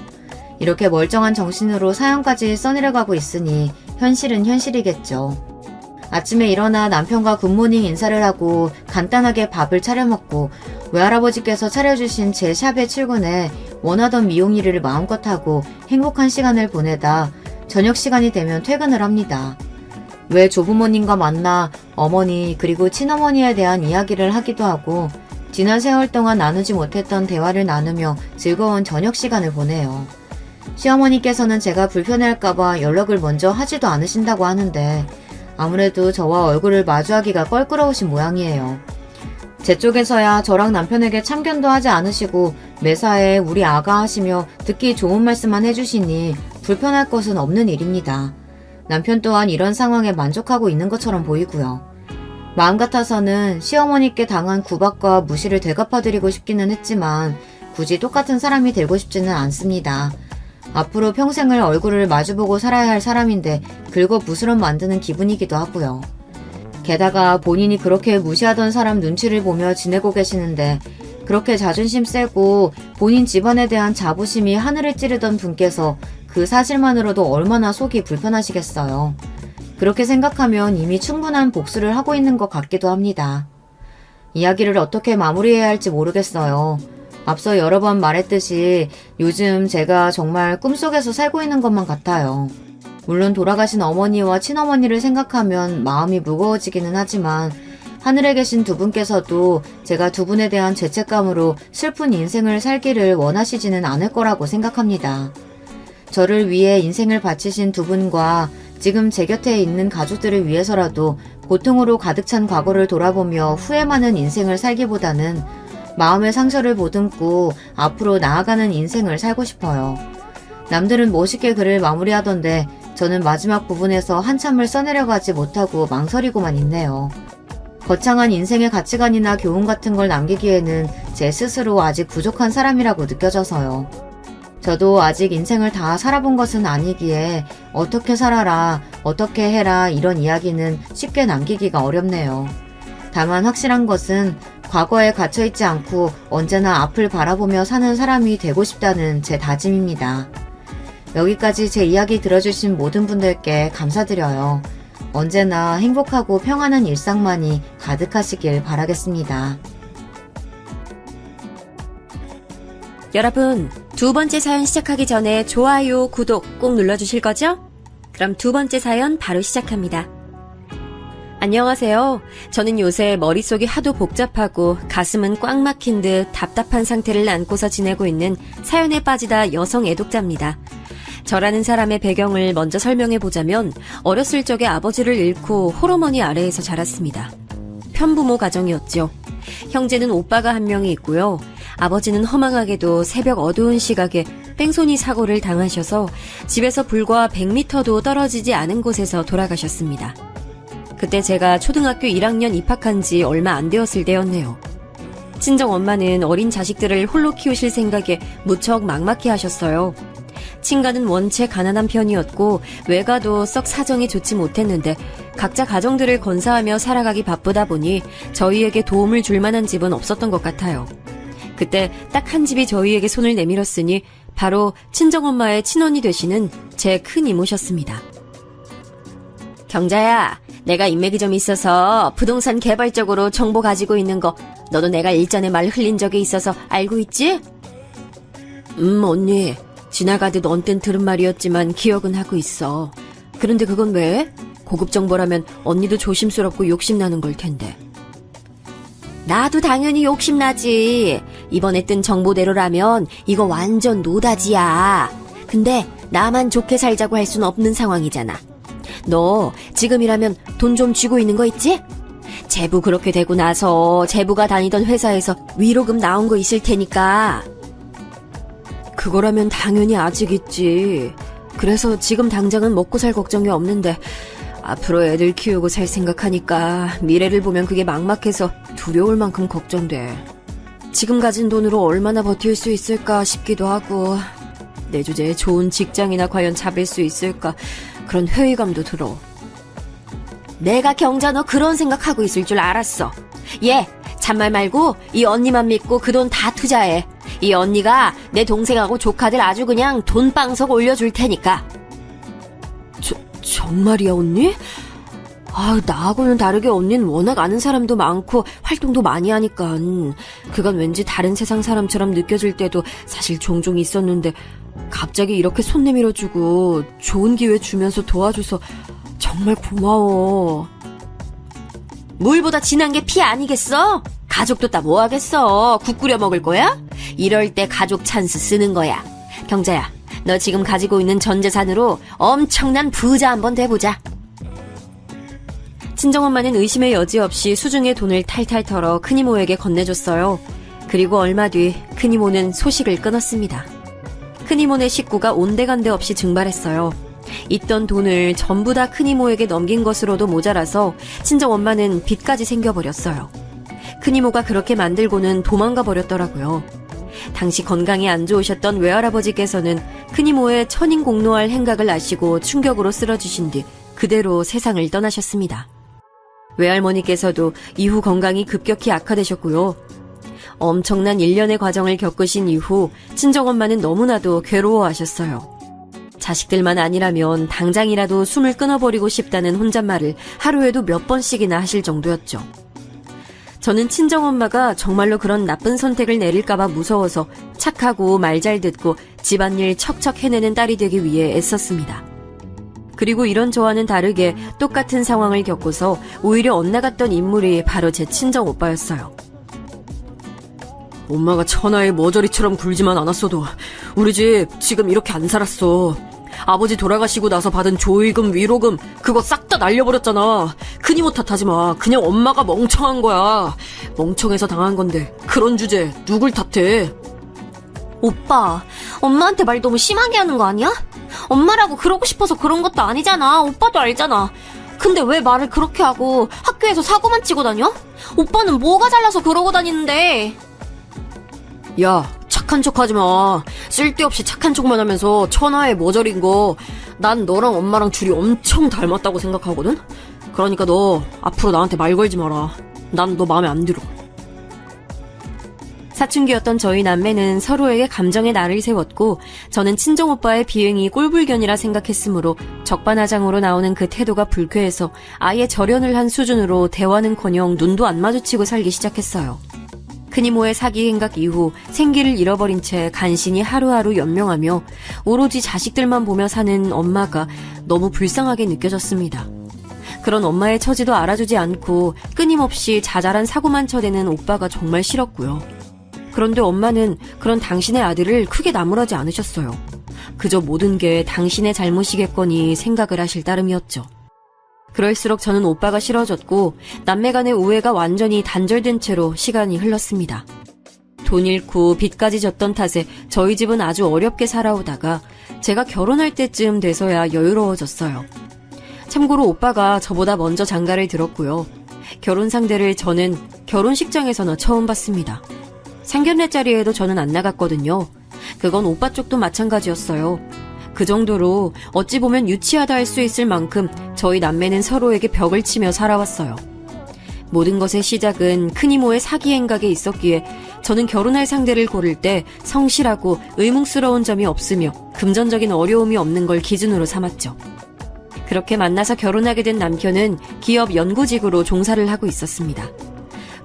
이렇게 멀쩡한 정신으로 사연까지 써내려가고 있으니 현실은 현실이겠죠. 아침에 일어나 남편과 굿모닝 인사를 하고 간단하게 밥을 차려 먹고 외할아버지께서 차려주신 제 샵에 출근해 원하던 미용 일을 마음껏 하고 행복한 시간을 보내다 저녁 시간이 되면 퇴근을 합니다. 왜 조부모님과 만나 어머니 그리고 친어머니에 대한 이야기를 하기도 하고 지난 세월 동안 나누지 못했던 대화를 나누며 즐거운 저녁 시간을 보내요. 시어머니께서는 제가 불편해할까봐 연락을 먼저 하지도 않으신다고 하는데 아무래도 저와 얼굴을 마주하기가 껄끄러우신 모양이에요. 제 쪽에서야 저랑 남편에게 참견도 하지 않으시고 매사에 우리 아가 하시며 듣기 좋은 말씀만 해주시니 불편할 것은 없는 일입니다. 남편 또한 이런 상황에 만족하고 있는 것처럼 보이고요. 마음 같아서는 시어머니께 당한 구박과 무시를 되갚아드리고 싶기는 했지만 굳이 똑같은 사람이 되고 싶지는 않습니다. 앞으로 평생을 얼굴을 마주보고 살아야 할 사람인데 긁어부스럼 만드는 기분이기도 하고요. 게다가 본인이 그렇게 무시하던 사람 눈치를 보며 지내고 계시는데 그렇게 자존심 세고 본인 집안에 대한 자부심이 하늘을 찌르던 분께서 그 사실만으로도 얼마나 속이 불편하시겠어요. 그렇게 생각하면 이미 충분한 복수를 하고 있는 것 같기도 합니다. 이야기를 어떻게 마무리해야 할지 모르겠어요. 앞서 여러 번 말했듯이 요즘 제가 정말 꿈속에서 살고 있는 것만 같아요. 물론 돌아가신 어머니와 친어머니를 생각하면 마음이 무거워지기는 하지만 하늘에 계신 두 분께서도 제가 두 분에 대한 죄책감으로 슬픈 인생을 살기를 원하시지는 않을 거라고 생각합니다. 저를 위해 인생을 바치신 두 분과 지금 제 곁에 있는 가족들을 위해서라도 고통으로 가득 찬 과거를 돌아보며 후회 많은 인생을 살기보다는 마음의 상처를 보듬고 앞으로 나아가는 인생을 살고 싶어요. 남들은 멋있게 글을 마무리하던데 저는 마지막 부분에서 한참을 써내려가지 못하고 망설이고만 있네요. 거창한 인생의 가치관이나 교훈 같은 걸 남기기에는 제 스스로 아직 부족한 사람이라고 느껴져서요. 저도 아직 인생을 다 살아본 것은 아니기에 어떻게 살아라, 어떻게 해라 이런 이야기는 쉽게 남기기가 어렵네요. 다만 확실한 것은 과거에 갇혀있지 않고 언제나 앞을 바라보며 사는 사람이 되고 싶다는 제 다짐입니다. 여기까지 제 이야기 들어주신 모든 분들께 감사드려요. 언제나 행복하고 평안한 일상만이 가득하시길 바라겠습니다. 여러분, 두 번째 사연 시작하기 전에 좋아요, 구독 꼭 눌러주실 거죠? 그럼 두 번째 사연 바로 시작합니다. 안녕하세요. 저는 요새 머릿속이 하도 복잡하고 가슴은 꽉 막힌 듯 답답한 상태를 안고서 지내고 있는 사연에 빠지다 여성 애독자입니다. 저라는 사람의 배경을 먼저 설명해보자면 어렸을 적에 아버지를 잃고 홀어머니 아래에서 자랐습니다. 편부모 가정이었죠. 형제는 오빠가 한 명이 있고요. 아버지는 허망하게도 새벽 어두운 시각에 뺑소니 사고를 당하셔서 집에서 불과 100m도 떨어지지 않은 곳에서 돌아가셨습니다. 그때 제가 초등학교 1학년 입학한 지 얼마 안 되었을 때였네요. 친정 엄마는 어린 자식들을 홀로 키우실 생각에 무척 막막해 하셨어요. 친가는 원체 가난한 편이었고 외가도 썩 사정이 좋지 못했는데 각자 가정들을 건사하며 살아가기 바쁘다 보니 저희에게 도움을 줄 만한 집은 없었던 것 같아요. 그때 딱 한 집이 저희에게 손을 내밀었으니 바로 친정엄마의 친언니 되시는 제 큰 이모셨습니다. 경자야, 내가 인맥이 좀 있어서 부동산 개발 쪽으로 정보 가지고 있는 거 너도 내가 일전에 말 흘린 적이 있어서 알고 있지? 언니. 지나가듯 언뜻 들은 말이었지만 기억은 하고 있어. 그런데 그건 왜? 고급 정보라면 언니도 조심스럽고 욕심나는 걸 텐데. 나도 당연히 욕심나지. 이번에 뜬 정보대로라면 이거 완전 노다지야. 근데 나만 좋게 살자고 할 순 없는 상황이잖아. 너 지금이라면 돈 좀 쥐고 있는 거 있지? 제부 그렇게 되고 나서 제부가 다니던 회사에서 위로금 나온 거 있을 테니까. 그거라면 당연히 아직 있지. 그래서 지금 당장은 먹고 살 걱정이 없는데 앞으로 애들 키우고 살 생각하니까 미래를 보면 그게 막막해서 두려울 만큼 걱정돼. 지금 가진 돈으로 얼마나 버틸 수 있을까 싶기도 하고 내 주제에 좋은 직장이나 과연 잡을 수 있을까 그런 회의감도 들어. 내가 경자 너 그런 생각하고 있을 줄 알았어. 얘 잔말 말고 이 언니만 믿고 그 돈 다 투자해. 이 언니가 내 동생하고 조카들 아주 그냥 돈방석 올려줄 테니까. 정말이야 언니? 나하고는 다르게 언니는 워낙 아는 사람도 많고 활동도 많이 하니까 그건 왠지 다른 세상 사람처럼 느껴질 때도 사실 종종 있었는데 갑자기 이렇게 손 내밀어주고 좋은 기회 주면서 도와줘서 정말 고마워. 물보다 진한 게 피 아니겠어? 가족도 다 뭐 하겠어? 국 끓여 먹을 거야? 이럴 때 가족 찬스 쓰는 거야. 경자야, 너 지금 가지고 있는 전 재산으로 엄청난 부자 한번 돼보자. 친정엄마는 의심의 여지 없이 수중에 돈을 탈탈 털어 큰이모에게 건네줬어요. 그리고 얼마 뒤 큰이모는 소식을 끊었습니다. 큰이모네 식구가 온데간데 없이 증발했어요. 있던 돈을 전부 다 큰이모에게 넘긴 것으로도 모자라서 친정엄마는 빚까지 생겨버렸어요. 큰이모가 그렇게 만들고는 도망가 버렸더라고요. 당시 건강이 안 좋으셨던 외할아버지께서는 큰이모의 천인공노할 행각을 아시고 충격으로 쓰러지신 뒤 그대로 세상을 떠나셨습니다. 외할머니께서도 이후 건강이 급격히 악화되셨고요. 엄청난 1년의 과정을 겪으신 이후 친정엄마는 너무나도 괴로워하셨어요. 자식들만 아니라면 당장이라도 숨을 끊어버리고 싶다는 혼잣말을 하루에도 몇 번씩이나 하실 정도였죠. 저는 친정엄마가 정말로 그런 나쁜 선택을 내릴까봐 무서워서 착하고 말 잘 듣고 집안일 척척 해내는 딸이 되기 위해 애썼습니다. 그리고 이런 저와는 다르게 똑같은 상황을 겪고서 오히려 엇나갔던 인물이 바로 제 친정 오빠였어요. 엄마가 천하의 머저리처럼 굴지만 않았어도 우리 집 지금 이렇게 안 살았어. 아버지 돌아가시고 나서 받은 조의금, 위로금 그거 싹 다 날려버렸잖아. 큰 이모 탓하지 마. 그냥 엄마가 멍청한 거야. 멍청해서 당한 건데 그런 주제 누굴 탓해? 오빠, 엄마한테 말 너무 심하게 하는 거 아니야? 엄마라고 그러고 싶어서 그런 것도 아니잖아. 오빠도 알잖아. 근데 왜 말을 그렇게 하고 학교에서 사고만 치고 다녀? 오빠는 뭐가 잘나서 그러고 다니는데? 야, 착한 척 하지 마. 쓸데없이 착한 척만 하면서 천하의 머저리인 거. 난 너랑 엄마랑 둘이 엄청 닮았다고 생각하거든? 그러니까 너 앞으로 나한테 말 걸지 마라. 난 너 마음에 안 들어. 사춘기였던 저희 남매는 서로에게 감정의 날을 세웠고 저는 친정오빠의 비행이 꼴불견이라 생각했으므로 적반하장으로 나오는 그 태도가 불쾌해서 아예 절연을 한 수준으로 대화는커녕 눈도 안 마주치고 살기 시작했어요. 큰이모의 사기 행각 이후 생기를 잃어버린 채 간신히 하루하루 연명하며 오로지 자식들만 보며 사는 엄마가 너무 불쌍하게 느껴졌습니다. 그런 엄마의 처지도 알아주지 않고 끊임없이 자잘한 사고만 쳐대는 오빠가 정말 싫었고요. 그런데 엄마는 그런 당신의 아들을 크게 나무라지 않으셨어요. 그저 모든 게 당신의 잘못이겠거니 생각을 하실 따름이었죠. 그럴수록 저는 오빠가 싫어졌고 남매 간의 우애가 완전히 단절된 채로 시간이 흘렀습니다. 돈 잃고 빚까지 졌던 탓에 저희 집은 아주 어렵게 살아오다가 제가 결혼할 때쯤 돼서야 여유로워졌어요. 참고로 오빠가 저보다 먼저 장가를 들었고요. 결혼 상대를 저는 결혼식장에서나 처음 봤습니다. 상견례 자리에도 저는 안 나갔거든요. 그건 오빠 쪽도 마찬가지였어요. 그 정도로 어찌 보면 유치하다 할 수 있을 만큼 저희 남매는 서로에게 벽을 치며 살아왔어요. 모든 것의 시작은 큰이모의 사기 행각에 있었기에 저는 결혼할 상대를 고를 때 성실하고 의문스러운 점이 없으며 금전적인 어려움이 없는 걸 기준으로 삼았죠. 그렇게 만나서 결혼하게 된 남편은 기업 연구직으로 종사를 하고 있었습니다.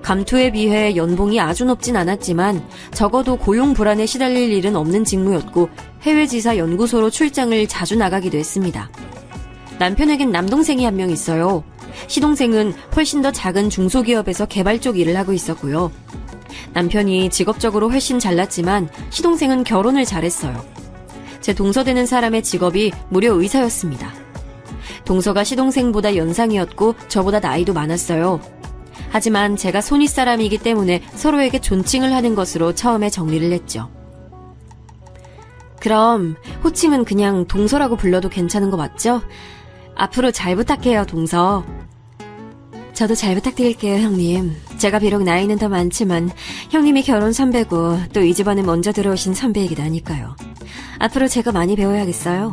감투에 비해 연봉이 아주 높진 않았지만 적어도 고용 불안에 시달릴 일은 없는 직무였고 해외 지사 연구소로 출장을 자주 나가기도 했습니다. 남편에겐 남동생이 한 명 있어요. 시동생은 훨씬 더 작은 중소기업에서 개발 쪽 일을 하고 있었고요. 남편이 직업적으로 훨씬 잘났지만 시동생은 결혼을 잘했어요. 제 동서되는 사람의 직업이 무려 의사였습니다. 동서가 시동생보다 연상이었고 저보다 나이도 많았어요. 하지만 제가 손윗사람이기 때문에 서로에게 존칭을 하는 것으로 처음에 정리를 했죠. 그럼 호칭은 그냥 동서라고 불러도 괜찮은 거 맞죠? 앞으로 잘 부탁해요, 동서. 저도 잘 부탁드릴게요, 형님. 제가 비록 나이는 더 많지만 형님이 결혼 선배고 또 이 집안에 먼저 들어오신 선배이기도 하니까요. 앞으로 제가 많이 배워야겠어요.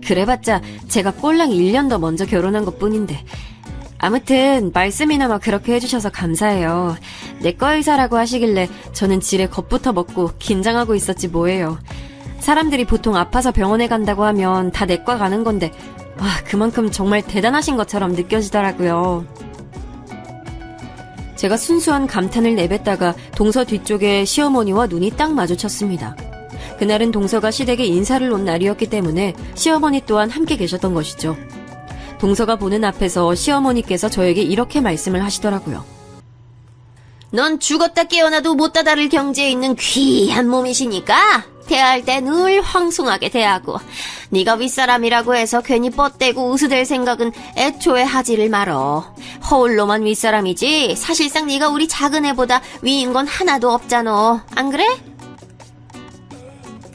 그래봤자 제가 꼴랑 1년 더 먼저 결혼한 것뿐인데 아무튼 말씀이나마 그렇게 해주셔서 감사해요. 내과 의사라고 하시길래 저는 지레 겁부터 먹고 긴장하고 있었지 뭐예요. 사람들이 보통 아파서 병원에 간다고 하면 다 내과 가는 건데 와, 그만큼 정말 대단하신 것처럼 느껴지더라고요. 제가 순수한 감탄을 내뱉다가 동서 뒤쪽에 시어머니와 눈이 딱 마주쳤습니다. 그날은 동서가 시댁에 인사를 온 날이었기 때문에 시어머니 또한 함께 계셨던 것이죠. 동서가 보는 앞에서 시어머니께서 저에게 이렇게 말씀을 하시더라고요. 넌 죽었다 깨어나도 못 다다를 경지에 있는 귀한 몸이시니까 대할 때 늘 황송하게 대하고 네가 윗사람이라고 해서 괜히 뻗대고 우스댈 생각은 애초에 하지를 말어. 허울로만 윗사람이지 사실상 네가 우리 작은 애보다 위인 건 하나도 없잖아. 안 그래?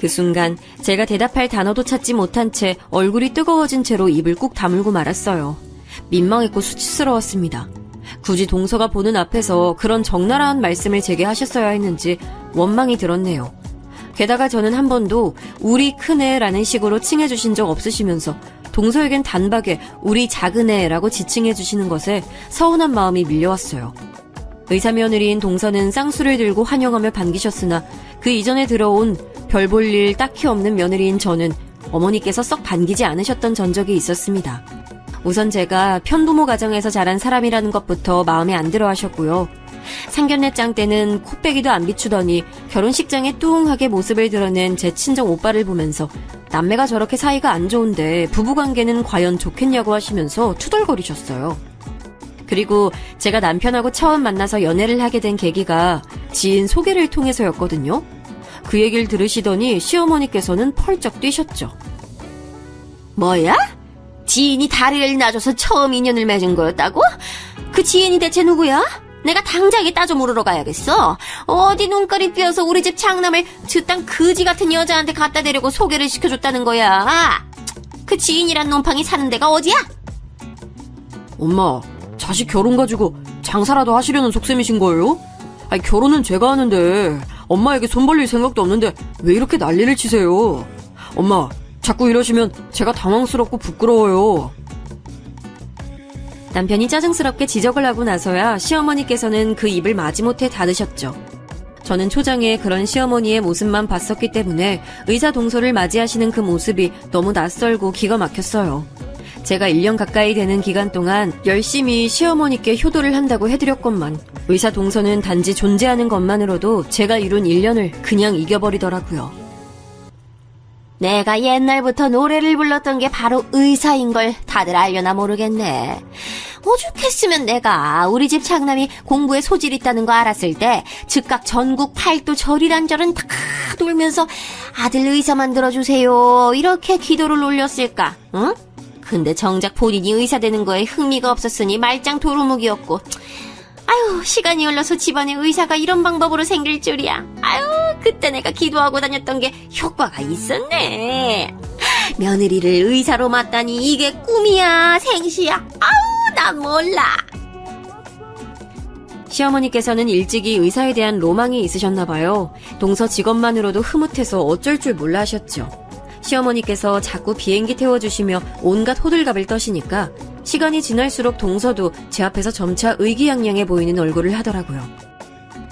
그 순간 제가 대답할 단어도 찾지 못한 채 얼굴이 뜨거워진 채로 입을 꾹 다물고 말았어요. 민망했고 수치스러웠습니다. 굳이 동서가 보는 앞에서 그런 적나라한 말씀을 제게 하셨어야 했는지 원망이 들었네요. 게다가 저는 한 번도 우리 큰애라는 식으로 칭해주신 적 없으시면서 동서에겐 단박에 우리 작은애라고 지칭해주시는 것에 서운한 마음이 밀려왔어요. 의사 며느리인 동서는 쌍수를 들고 환영하며 반기셨으나 그 이전에 들어온 별 볼 일 딱히 없는 며느리인 저는 어머니께서 썩 반기지 않으셨던 전적이 있었습니다. 우선 제가 편부모 가정에서 자란 사람이라는 것부터 마음에 안 들어 하셨고요. 상견례장 때는 코빼기도 안 비추더니 결혼식장에 뚱하게 모습을 드러낸 제 친정 오빠를 보면서 남매가 저렇게 사이가 안 좋은데 부부관계는 과연 좋겠냐고 하시면서 투덜거리셨어요. 그리고 제가 남편하고 처음 만나서 연애를 하게 된 계기가 지인 소개를 통해서였거든요. 그 얘기를 들으시더니 시어머니께서는 펄쩍 뛰셨죠. 뭐야? 지인이 다리를 놔줘서 처음 인연을 맺은 거였다고? 그 지인이 대체 누구야? 내가 당장에 따져 물으러 가야겠어. 어디 눈깔이 삐어서 우리 집 장남을 저딴 거지 같은 여자한테 갖다 대려고 소개를 시켜줬다는 거야. 그 지인이란 놈팡이 사는 데가 어디야? 엄마, 자식 결혼 가지고 장사라도 하시려는 속셈이신 거예요? 아니, 결혼은 제가 하는데 엄마에게 손 벌릴 생각도 없는데 왜 이렇게 난리를 치세요? 엄마, 자꾸 이러시면 제가 당황스럽고 부끄러워요. 남편이 짜증스럽게 지적을 하고 나서야 시어머니께서는 그 입을 마지못해 닫으셨죠. 저는 초장에 그런 시어머니의 모습만 봤었기 때문에 의사 동서를 맞이하시는 그 모습이 너무 낯설고 기가 막혔어요. 제가 1년 가까이 되는 기간 동안 열심히 시어머니께 효도를 한다고 해드렸건만 의사 동서는 단지 존재하는 것만으로도 제가 이룬 1년을 그냥 이겨버리더라고요. 내가 옛날부터 노래를 불렀던 게 바로 의사인 걸 다들 알려나 모르겠네. 오죽했으면 내가 우리 집 장남이 공부에 소질 있다는 거 알았을 때 즉각 전국 팔도 절이란절은 다 돌면서 아들 의사 만들어주세요 이렇게 기도를 올렸을까? 응? 근데 정작 본인이 의사 되는 거에 흥미가 없었으니 말짱 도루묵이었고, 아유, 시간이 흘러서 집안에 의사가 이런 방법으로 생길 줄이야. 아유, 그때 내가 기도하고 다녔던 게 효과가 있었네. 며느리를 의사로 맞다니 이게 꿈이야, 생시야. 아우, 난 몰라. 시어머니께서는 일찍이 의사에 대한 로망이 있으셨나 봐요. 동서 직업만으로도 흐뭇해서 어쩔 줄 몰라 하셨죠. 시어머니께서 자꾸 비행기 태워주시며 온갖 호들갑을 떠시니까 시간이 지날수록 동서도 제 앞에서 점차 의기양양해 보이는 얼굴을 하더라고요.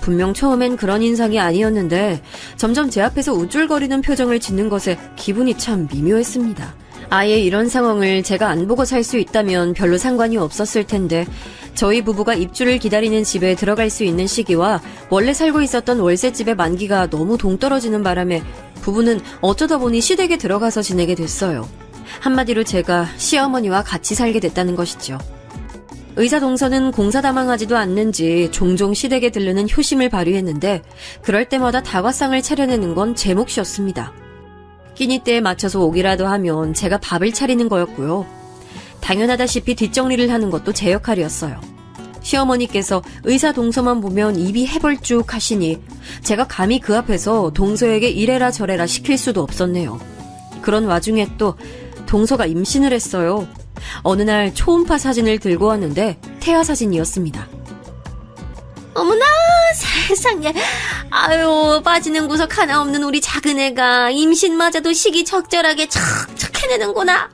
분명 처음엔 그런 인상이 아니었는데 점점 제 앞에서 우쭐거리는 표정을 짓는 것에 기분이 참 미묘했습니다. 아예 이런 상황을 제가 안 보고 살 수 있다면 별로 상관이 없었을 텐데 저희 부부가 입주를 기다리는 집에 들어갈 수 있는 시기와 원래 살고 있었던 월세집의 만기가 너무 동떨어지는 바람에 부부는 어쩌다 보니 시댁에 들어가서 지내게 됐어요. 한마디로 제가 시어머니와 같이 살게 됐다는 것이죠. 의사 동서는 공사다망하지도 않는지 종종 시댁에 들르는 효심을 발휘했는데 그럴 때마다 다과상을 차려내는 건 제 몫이었습니다. 끼니 때에 맞춰서 오기라도 하면 제가 밥을 차리는 거였고요. 당연하다시피 뒷정리를 하는 것도 제 역할이었어요. 시어머니께서 의사 동서만 보면 입이 해벌쭉 하시니 제가 감히 그 앞에서 동서에게 이래라 저래라 시킬 수도 없었네요. 그런 와중에 또 동서가 임신을 했어요. 어느 날 초음파 사진을 들고 왔는데 태아 사진이었습니다. 어머나, 세상에. 아유, 빠지는 구석 하나 없는 우리 작은 애가 임신마저도 시기적절하게 척척 해내는구나.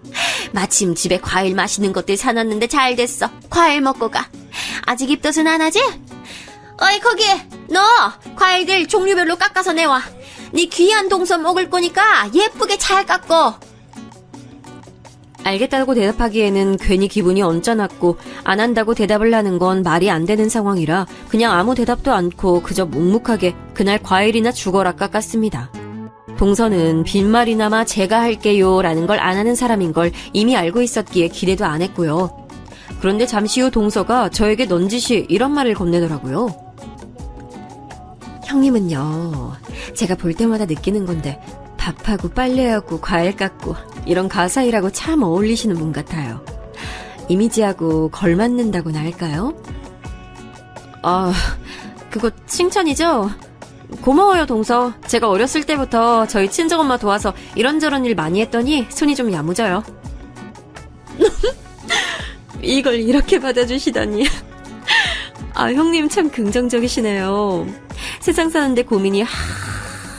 마침 집에 과일 맛있는 것들 사놨는데 잘 됐어. 과일 먹고 가. 아직 입덧은 안 하지? 어이, 거기 너 과일들 종류별로 깎아서 내와. 네 귀한 동서 먹을 거니까 예쁘게 잘 깎어. 알겠다고 대답하기에는 괜히 기분이 언짢았고 안 한다고 대답을 하는 건 말이 안 되는 상황이라 그냥 아무 대답도 않고 그저 묵묵하게 그날 과일이나 죽어라 깎았습니다. 동서는 빈말이나마 제가 할게요 라는 걸 안 하는 사람인 걸 이미 알고 있었기에 기대도 안 했고요. 그런데 잠시 후 동서가 저에게 넌지시 이런 말을 건네더라고요. 형님은요, 제가 볼 때마다 느끼는 건데 밥하고 빨래하고 과일 깎고 이런 가사일하고 참 어울리시는 분 같아요. 이미지하고 걸맞는다고나 할까요? 아, 그거 칭찬이죠? 고마워요, 동서. 제가 어렸을 때부터 저희 친정엄마 도와서 이런저런 일 많이 했더니 손이 좀 야무져요. 이걸 이렇게 받아주시다니. 아, 형님 참 긍정적이시네요. 세상 사는데 고민이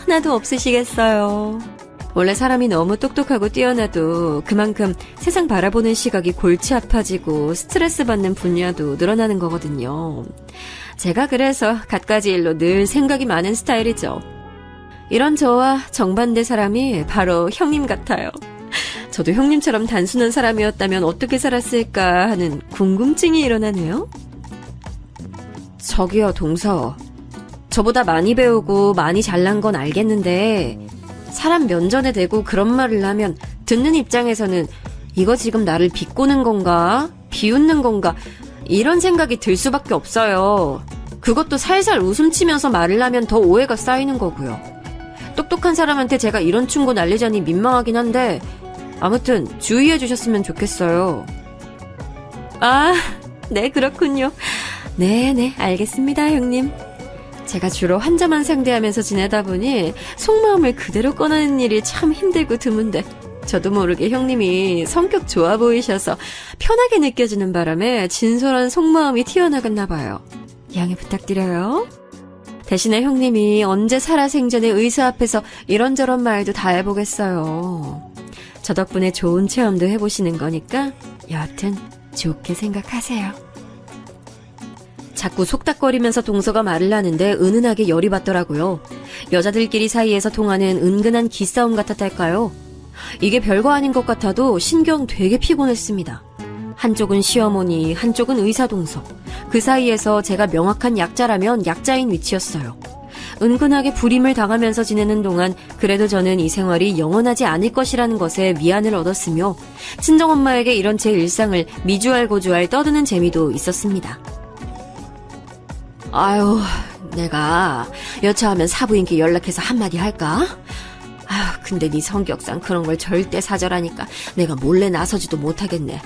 하나도 없으시겠어요. 원래 사람이 너무 똑똑하고 뛰어나도 그만큼 세상 바라보는 시각이 골치 아파지고 스트레스 받는 분야도 늘어나는 거거든요. 제가 그래서 갖가지 일로 늘 생각이 많은 스타일이죠. 이런 저와 정반대 사람이 바로 형님 같아요. 저도 형님처럼 단순한 사람이었다면 어떻게 살았을까 하는 궁금증이 일어나네요. 저기요, 동서. 저보다 많이 배우고 많이 잘난 건 알겠는데 사람 면전에 대고 그런 말을 하면 듣는 입장에서는 이거 지금 나를 비꼬는 건가? 비웃는 건가? 이런 생각이 들 수밖에 없어요. 그것도 살살 웃음치면서 말을 하면 더 오해가 쌓이는 거고요. 똑똑한 사람한테 제가 이런 충고 날리자니 민망하긴 한데 아무튼 주의해 주셨으면 좋겠어요. 아, 네, 그렇군요. 네네, 알겠습니다, 형님. 제가 주로 환자만 상대하면서 지내다 보니 속마음을 그대로 꺼내는 일이 참 힘들고 드문데 저도 모르게 형님이 성격 좋아 보이셔서 편하게 느껴지는 바람에 진솔한 속마음이 튀어나갔나 봐요. 양해 부탁드려요. 대신에 형님이 언제 살아생전에 의사 앞에서 이런저런 말도 다 해보겠어요. 저 덕분에 좋은 체험도 해보시는 거니까 여하튼 좋게 생각하세요. 자꾸 속닥거리면서 동서가 말을 하는데 은은하게 열이 받더라고요. 여자들끼리 사이에서 통하는 은근한 기싸움 같았달까요? 이게 별거 아닌 것 같아도 신경 되게 피곤했습니다. 한쪽은 시어머니, 한쪽은 의사동서. 그 사이에서 제가 명확한 약자라면 약자인 위치였어요. 은근하게 불임을 당하면서 지내는 동안 그래도 저는 이 생활이 영원하지 않을 것이라는 것에 위안을 얻었으며 친정엄마에게 이런 제 일상을 미주알고주알 떠드는 재미도 있었습니다. 아유, 내가 여차하면 사부인께 연락해서 한마디 할까? 아유, 근데 네 성격상 그런 걸 절대 사절하니까 내가 몰래 나서지도 못하겠네.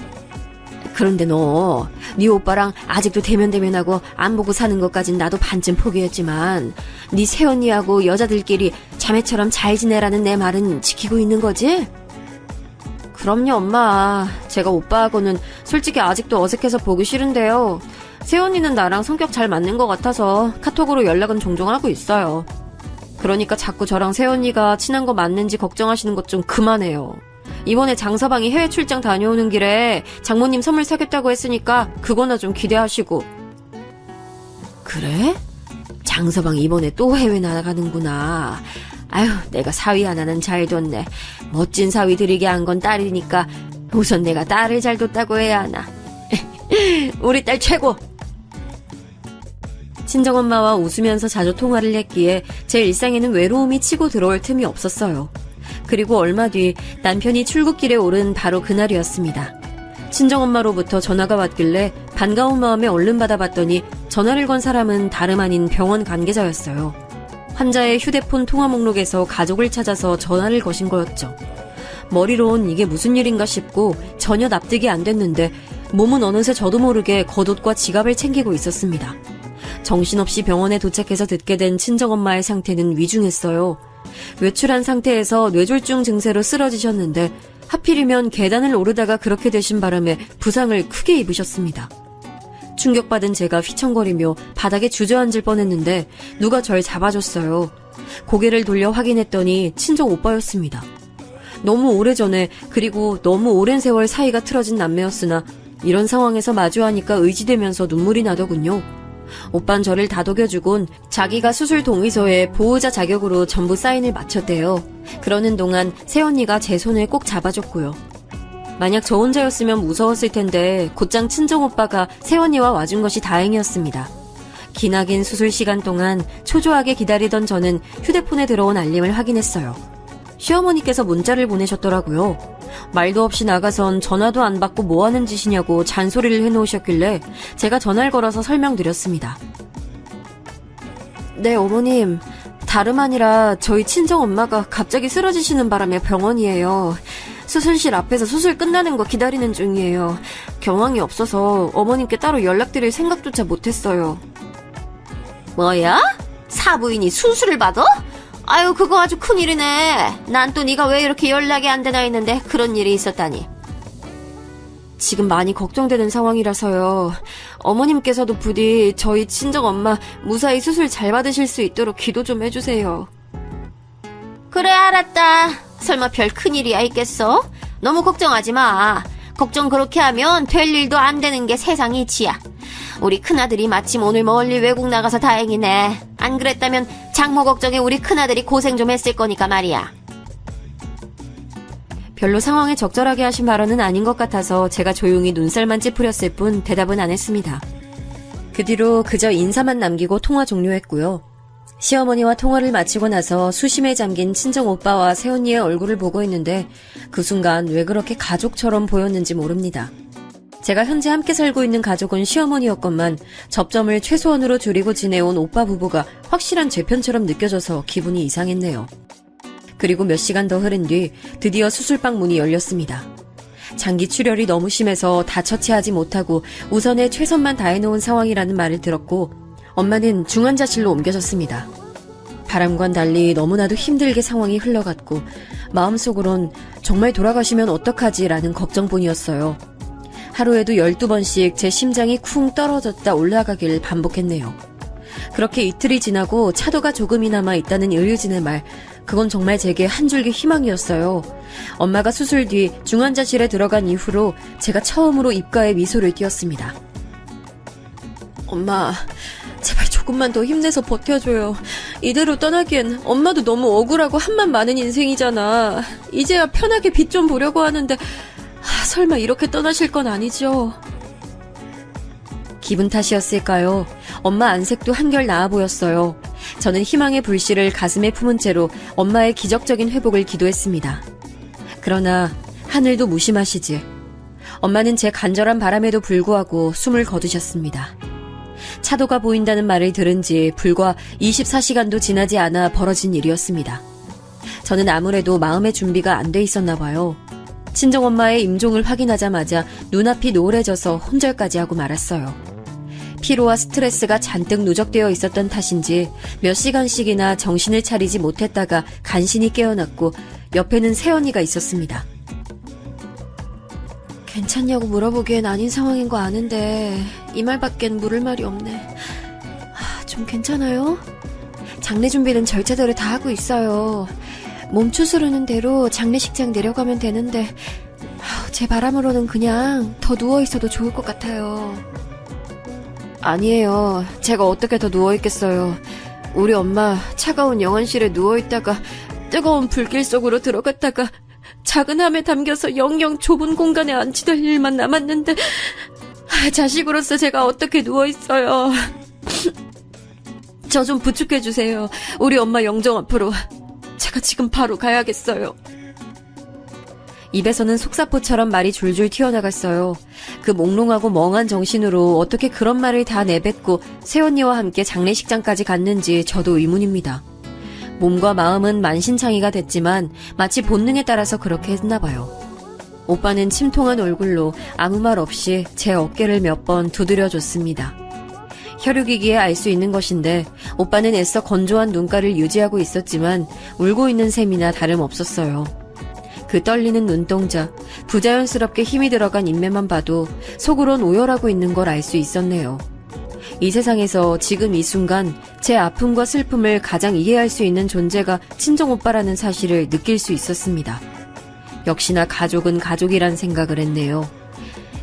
그런데 너, 네 오빠랑 아직도 대면대면하고 안 보고 사는 것까진 나도 반쯤 포기했지만 네 새언니하고 여자들끼리 자매처럼 잘 지내라는 내 말은 지키고 있는 거지? 그럼요, 엄마. 제가 오빠하고는 솔직히 아직도 어색해서 보기 싫은데요. 새언니는 나랑 성격 잘 맞는 것 같아서 카톡으로 연락은 종종 하고 있어요. 그러니까 자꾸 저랑 새언니가 친한 거 맞는지 걱정하시는 것 좀 그만해요. 이번에 장서방이 해외 출장 다녀오는 길에 장모님 선물 사겠다고 했으니까 그거나 좀 기대하시고. 그래? 장서방이 이번에 또 해외 나가는구나. 아유, 내가 사위 하나는 잘 뒀네. 멋진 사위 들이게 한 건 딸이니까 우선 내가 딸을 잘 뒀다고 해야 하나. 우리 딸 최고! 친정엄마와 웃으면서 자주 통화를 했기에 제 일상에는 외로움이 치고 들어올 틈이 없었어요. 그리고 얼마 뒤 남편이 출국길에 오른 바로 그날이었습니다. 친정엄마로부터 전화가 왔길래 반가운 마음에 얼른 받아봤더니 전화를 건 사람은 다름 아닌 병원 관계자였어요. 환자의 휴대폰 통화 목록에서 가족을 찾아서 전화를 거신 거였죠. 머리론 이게 무슨 일인가 싶고 전혀 납득이 안 됐는데 몸은 어느새 저도 모르게 겉옷과 지갑을 챙기고 있었습니다. 정신없이 병원에 도착해서 듣게 된 친정엄마의 상태는 위중했어요. 외출한 상태에서 뇌졸중 증세로 쓰러지셨는데 하필이면 계단을 오르다가 그렇게 되신 바람에 부상을 크게 입으셨습니다. 충격받은 제가 휘청거리며 바닥에 주저앉을 뻔했는데 누가 절 잡아줬어요. 고개를 돌려 확인했더니 친정 오빠였습니다. 너무 오래전에 그리고 너무 오랜 세월 사이가 틀어진 남매였으나 이런 상황에서 마주하니까 의지되면서 눈물이 나더군요. 오빤 저를 다독여주곤 자기가 수술 동의서에 보호자 자격으로 전부 사인을 마쳤대요. 그러는 동안 새언니가 제 손을 꼭 잡아줬고요. 만약 저 혼자였으면 무서웠을 텐데 곧장 친정오빠가 새언니와 와준 것이 다행이었습니다. 기나긴 수술 시간 동안 초조하게 기다리던 저는 휴대폰에 들어온 알림을 확인했어요. 시어머니께서 문자를 보내셨더라고요. 말도 없이 나가선 전화도 안 받고 뭐하는 짓이냐고 잔소리를 해놓으셨길래 제가 전화를 걸어서 설명드렸습니다. 네, 어머님. 다름 아니라 저희 친정엄마가 갑자기 쓰러지시는 바람에 병원이에요. 수술실 앞에서 수술 끝나는 거 기다리는 중이에요. 경황이 없어서 어머님께 따로 연락드릴 생각조차 못했어요. 뭐야? 사부인이 수술을 받아? 아유, 그거 아주 큰일이네. 난 또 네가 왜 이렇게 연락이 안 되나 했는데 그런 일이 있었다니. 지금 많이 걱정되는 상황이라서요. 어머님께서도 부디 저희 친정엄마 무사히 수술 잘 받으실 수 있도록 기도 좀 해주세요. 그래, 알았다. 설마 별 큰일이야 있겠어? 너무 걱정하지 마. 걱정 그렇게 하면 될 일도 안 되는 게 세상 이치야. 우리 큰아들이 마침 오늘 멀리 외국 나가서 다행이네. 안 그랬다면 장모 걱정에 우리 큰아들이 고생 좀 했을 거니까 말이야. 별로 상황에 적절하게 하신 발언은 아닌 것 같아서 제가 조용히 눈살만 찌푸렸을 뿐 대답은 안 했습니다. 그 뒤로 그저 인사만 남기고 통화 종료했고요. 시어머니와 통화를 마치고 나서 수심에 잠긴 친정 오빠와 새언니의 얼굴을 보고 있는데 그 순간 왜 그렇게 가족처럼 보였는지 모릅니다. 제가 현재 함께 살고 있는 가족은 시어머니였건만 접점을 최소한으로 줄이고 지내온 오빠 부부가 확실한 제 편처럼 느껴져서 기분이 이상했네요. 그리고 몇 시간 더 흐른 뒤 드디어 수술방 문이 열렸습니다. 장기 출혈이 너무 심해서 다 처치하지 못하고 우선에 최선만 다해놓은 상황이라는 말을 들었고 엄마는 중환자실로 옮겨졌습니다. 바람과는 달리 너무나도 힘들게 상황이 흘러갔고 마음속으론 정말 돌아가시면 어떡하지라는 걱정뿐이었어요. 하루에도 12번씩 제 심장이 쿵 떨어졌다 올라가길 반복했네요. 그렇게 이틀이 지나고 차도가 조금이나마 있다는 의료진의 말, 그건 정말 제게 한 줄기 희망이었어요. 엄마가 수술 뒤 중환자실에 들어간 이후로 제가 처음으로 입가에 미소를 띄었습니다. 엄마, 제발 조금만 더 힘내서 버텨줘요. 이대로 떠나기엔 엄마도 너무 억울하고 한만 많은 인생이잖아. 이제야 편하게 빛 좀 보려고 하는데 설마 이렇게 떠나실 건 아니죠? 기분 탓이었을까요? 엄마 안색도 한결 나아 보였어요. 저는 희망의 불씨를 가슴에 품은 채로 엄마의 기적적인 회복을 기도했습니다. 그러나 하늘도 무심하시지. 엄마는 제 간절한 바람에도 불구하고 숨을 거두셨습니다. 차도가 보인다는 말을 들은 지 불과 24시간도 지나지 않아 벌어진 일이었습니다. 저는 아무래도 마음의 준비가 안 돼 있었나 봐요. 친정엄마의 임종을 확인하자마자 눈앞이 노래져서 혼절까지 하고 말았어요. 피로와 스트레스가 잔뜩 누적되어 있었던 탓인지 몇 시간씩이나 정신을 차리지 못했다가 간신히 깨어났고 옆에는 새언니가 있었습니다. 괜찮냐고 물어보기엔 아닌 상황인 거 아는데 이 말밖엔 물을 말이 없네. 좀 괜찮아요? 장례 준비는 절차대로 다 하고 있어요. 몸 추스르는 대로 장례식장 내려가면 되는데 제 바람으로는 그냥 더 누워있어도 좋을 것 같아요. 아니에요. 제가 어떻게 더 누워있겠어요. 우리 엄마 차가운 영안실에 누워있다가 뜨거운 불길 속으로 들어갔다가 작은 함에 담겨서 영영 좁은 공간에 안치될 일만 남았는데 자식으로서 제가 어떻게 누워있어요. 저 좀 부축해주세요. 우리 엄마 영정 앞으로. 제가 지금 바로 가야겠어요. 입에서는 속사포처럼 말이 줄줄 튀어나갔어요. 그 몽롱하고 멍한 정신으로 어떻게 그런 말을 다 내뱉고 새언니와 함께 장례식장까지 갔는지 저도 의문입니다. 몸과 마음은 만신창이가 됐지만 마치 본능에 따라서 그렇게 했나 봐요. 오빠는 침통한 얼굴로 아무 말 없이 제 어깨를 몇 번 두드려줬습니다. 혈육이기에 알 수 있는 것인데 오빠는 애써 건조한 눈가를 유지하고 있었지만 울고 있는 셈이나 다름없었어요. 그 떨리는 눈동자, 부자연스럽게 힘이 들어간 인매만 봐도 속으론 오열하고 있는 걸 알 수 있었네요. 이 세상에서 지금 이 순간 제 아픔과 슬픔을 가장 이해할 수 있는 존재가 친정오빠라는 사실을 느낄 수 있었습니다. 역시나 가족은 가족이란 생각을 했네요.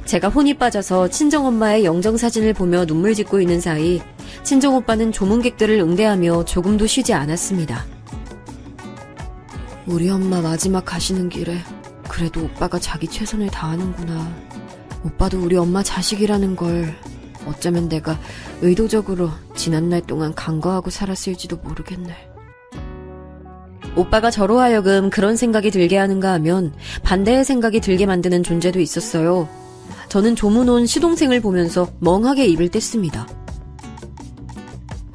제가 혼이 빠져서 친정엄마의 영정사진을 보며 눈물 짓고 있는 사이 친정오빠는 조문객들을 응대하며 조금도 쉬지 않았습니다. 우리 엄마 마지막 가시는 길에 그래도 오빠가 자기 최선을 다하는구나. 오빠도 우리 엄마 자식이라는 걸 어쩌면 내가 의도적으로 지난날 동안 간과하고 살았을지도 모르겠네. 오빠가 저로 하여금 그런 생각이 들게 하는가 하면 반대의 생각이 들게 만드는 존재도 있었어요. 저는 조문 온 시동생을 보면서 멍하게 입을 뗐습니다.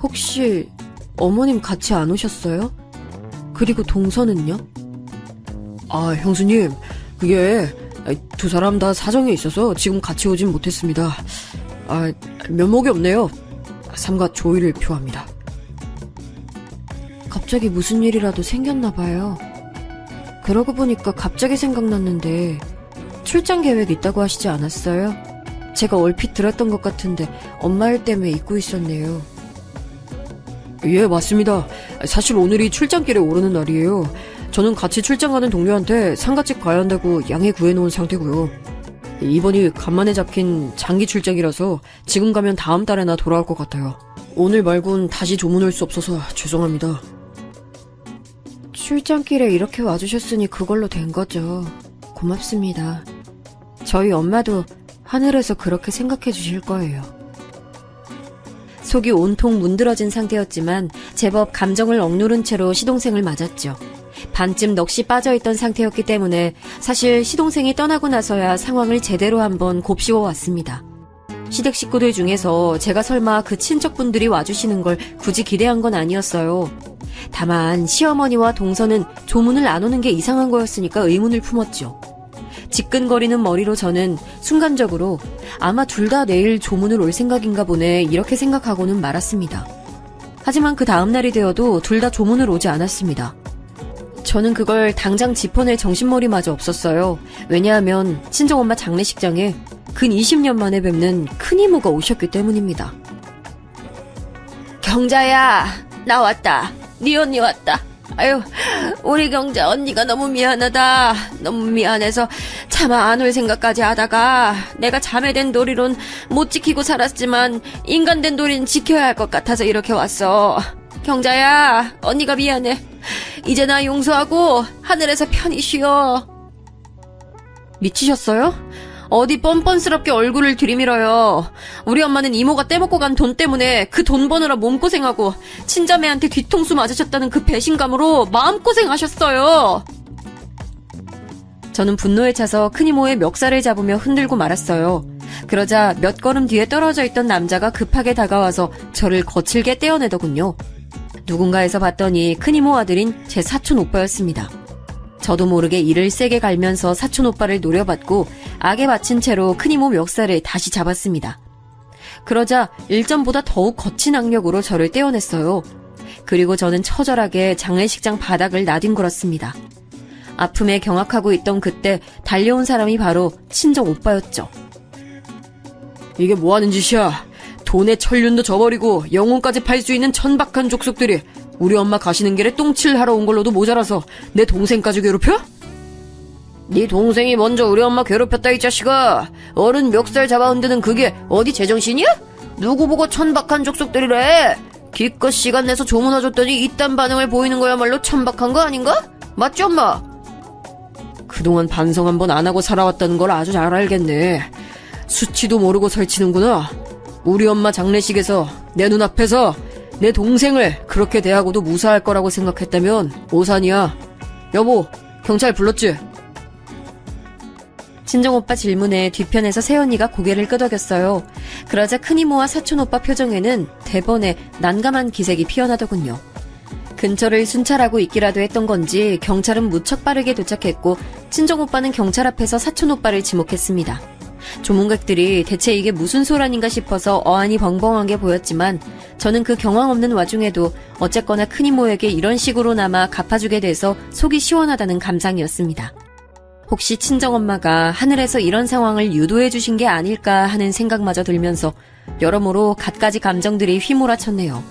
혹시 어머님 같이 안 오셨어요? 그리고 동서는요? 형수님, 그게 두 사람 다 사정이 있어서 지금 같이 오진 못했습니다. 면목이 없네요. 삼가 조의를 표합니다. 갑자기 무슨 일이라도 생겼나 봐요. 그러고 보니까 갑자기 생각났는데 출장 계획 있다고 하시지 않았어요? 제가 얼핏 들었던 것 같은데 엄마 일 때문에 잊고 있었네요. 예, 맞습니다. 사실 오늘이 출장길에 오르는 날이에요. 저는 같이 출장 가는 동료한테 상가집 가야 한다고 양해 구해놓은 상태고요. 이번이 간만에 잡힌 장기 출장이라서 지금 가면 다음 달에나 돌아올 것 같아요. 오늘 말곤 다시 조문 올 수 없어서 죄송합니다. 출장길에 이렇게 와주셨으니 그걸로 된 거죠. 고맙습니다. 저희 엄마도 하늘에서 그렇게 생각해 주실 거예요. 속이 온통 문드러진 상태였지만 제법 감정을 억누른 채로 시동생을 맞았죠. 반쯤 넋이 빠져있던 상태였기 때문에 사실 시동생이 떠나고 나서야 상황을 제대로 한번 곱씹어 왔습니다. 시댁 식구들 중에서 제가 설마 그 친척분들이 와주시는 걸 굳이 기대한 건 아니었어요. 다만 시어머니와 동서는 조문을 안 오는 게 이상한 거였으니까 의문을 품었죠. 지끈거리는 머리로 저는 순간적으로 아마 둘 다 내일 조문을 올 생각인가 보네 이렇게 생각하고는 말았습니다. 하지만 그 다음날이 되어도 둘 다 조문을 오지 않았습니다. 저는 그걸 당장 짚어낼 정신머리마저 없었어요. 왜냐하면 친정엄마 장례식장에 근 20년 만에 뵙는 큰이모가 오셨기 때문입니다. 경자야, 나 왔다. 네 언니 왔다. 아유, 우리 경자 언니가 너무 미안하다. 너무 미안해서 차마 안 올 생각까지 하다가 내가 자매된 도리론 못 지키고 살았지만 인간된 도리는 지켜야 할 것 같아서 이렇게 왔어. 경자야, 언니가 미안해. 이제 나 용서하고 하늘에서 편히 쉬어. 미치셨어요? 어디 뻔뻔스럽게 얼굴을 들이밀어요. 우리 엄마는 이모가 떼먹고 간 돈 때문에 그 돈 버느라 몸고생하고 친자매한테 뒤통수 맞으셨다는 그 배신감으로 마음고생하셨어요. 저는 분노에 차서 큰이모의 멱살을 잡으며 흔들고 말았어요. 그러자 몇 걸음 뒤에 떨어져 있던 남자가 급하게 다가와서 저를 거칠게 떼어내더군요. 누군가에서 봤더니 큰이모 아들인 제 사촌 오빠였습니다. 저도 모르게 이를 세게 갈면서 사촌 오빠를 노려봤고 악에 받친 채로 큰이모 멱살을 다시 잡았습니다. 그러자 일전보다 더욱 거친 악력으로 저를 떼어냈어요. 그리고 저는 처절하게 장례식장 바닥을 나뒹굴었습니다. 아픔에 경악하고 있던 그때 달려온 사람이 바로 친정 오빠였죠. 이게 뭐하는 짓이야? 돈에 천륜도 저버리고 영혼까지 팔 수 있는 천박한 족속들이 우리 엄마 가시는 길에 똥칠하러 온 걸로도 모자라서 내 동생까지 괴롭혀? 네 동생이 먼저 우리 엄마 괴롭혔다 이 자식아. 어른 멱살 잡아 흔드는 그게 어디 제정신이야? 누구 보고 천박한 족속들이래. 기껏 시간 내서 조문해줬더니 이딴 반응을 보이는 거야말로 천박한 거 아닌가? 맞지 엄마? 그동안 반성 한번 안 하고 살아왔다는 걸 아주 잘 알겠네. 수치도 모르고 설치는구나. 우리 엄마 장례식에서 내 눈앞에서 내 동생을 그렇게 대하고도 무사할 거라고 생각했다면 오산이야. 여보, 경찰 불렀지? 친정오빠 질문에 뒤편에서 새언니가 고개를 끄덕였어요. 그러자 큰이모와 사촌오빠 표정에는 대번에 난감한 기색이 피어나더군요. 근처를 순찰하고 있기라도 했던 건지 경찰은 무척 빠르게 도착했고 친정오빠는 경찰 앞에서 사촌오빠를 지목했습니다. 조문객들이 대체 이게 무슨 소란인가 싶어서 어안이 벙벙하게 보였지만 저는 그 경황 없는 와중에도 어쨌거나 큰이모에게 이런 식으로나마 갚아주게 돼서 속이 시원하다는 감상이었습니다. 혹시 친정엄마가 하늘에서 이런 상황을 유도해 주신 게 아닐까 하는 생각마저 들면서 여러모로 갖가지 감정들이 휘몰아쳤네요.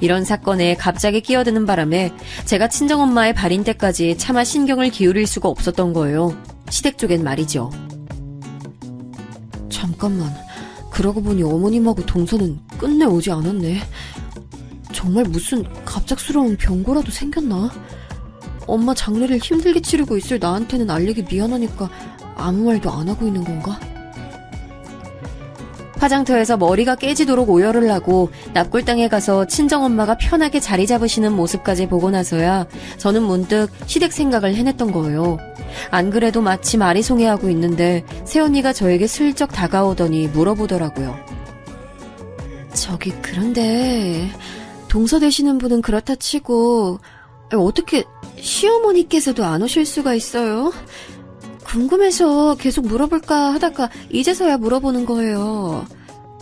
이런 사건에 갑자기 끼어드는 바람에 제가 친정엄마의 발인 때까지 차마 신경을 기울일 수가 없었던 거예요. 시댁 쪽엔 말이죠. 잠깐만, 그러고 보니 어머님하고 동서는 끝내 오지 않았네. 정말 무슨 갑작스러운 병고라도 생겼나? 엄마 장례를 힘들게 치르고 있을 나한테는 알리기 미안하니까 아무 말도 안 하고 있는 건가? 화장터에서 머리가 깨지도록 오열을 하고 납골당에 가서 친정엄마가 편하게 자리 잡으시는 모습까지 보고 나서야 저는 문득 시댁 생각을 해냈던 거예요. 안 그래도 마침 아리송해하고 있는데 새언니가 저에게 슬쩍 다가오더니 물어보더라고요. 저기 그런데 동서 되시는 분은 그렇다 치고 어떻게 시어머니께서도 안 오실 수가 있어요? 궁금해서 계속 물어볼까 하다가 이제서야 물어보는 거예요.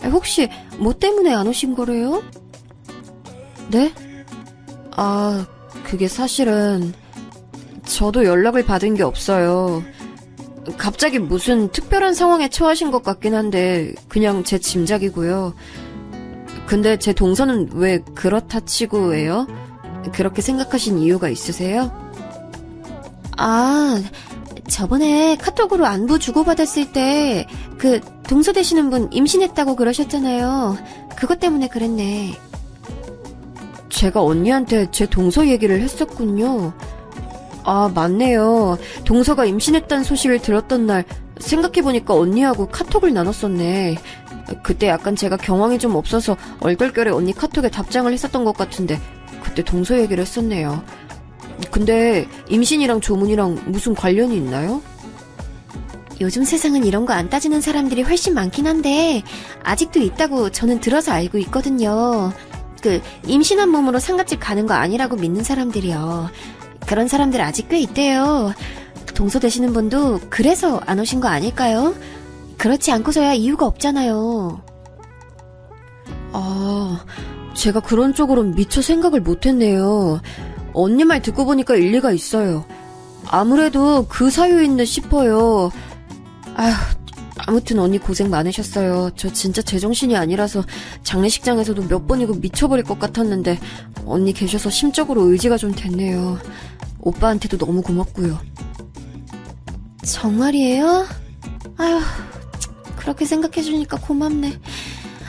혹시 뭐 때문에 안 오신 거래요? 네? 아, 그게 사실은 저도 연락을 받은 게 없어요. 갑자기 무슨 특별한 상황에 처하신 것 같긴 한데 그냥 제 짐작이고요. 근데 제 동서는 왜 그렇다 치고예요? 그렇게 생각하신 이유가 있으세요? 아, 저번에 카톡으로 안부 주고받았을 때 그 동서 되시는 분 임신했다고 그러셨잖아요. 그것 때문에 그랬네. 제가 언니한테 제 동서 얘기를 했었군요. 아, 맞네요. 동서가 임신했다는 소식을 들었던 날 생각해보니까 언니하고 카톡을 나눴었네. 그때 약간 제가 경황이 좀 없어서 얼떨결에 언니 카톡에 답장을 했었던 것 같은데 그때 동서 얘기를 했었네요. 근데 임신이랑 조문이랑 무슨 관련이 있나요? 요즘 세상은 이런 거 안 따지는 사람들이 훨씬 많긴 한데 아직도 있다고 저는 들어서 알고 있거든요. 임신한 몸으로 상갓집 가는 거 아니라고 믿는 사람들이요. 그런 사람들 아직 꽤 있대요. 동서 되시는 분도 그래서 안 오신 거 아닐까요? 그렇지 않고서야 이유가 없잖아요. 제가 그런 쪽으로는 미처 생각을 못했네요. 언니 말 듣고 보니까 일리가 있어요. 아무래도 그 사유였네 싶어요. 아무튼 언니 고생 많으셨어요. 저 진짜 제정신이 아니라서 장례식장에서도 몇 번이고 미쳐버릴 것 같았는데 언니 계셔서 심적으로 의지가 좀 됐네요. 오빠한테도 너무 고맙고요. 정말이에요? 아휴, 그렇게 생각해주니까 고맙네.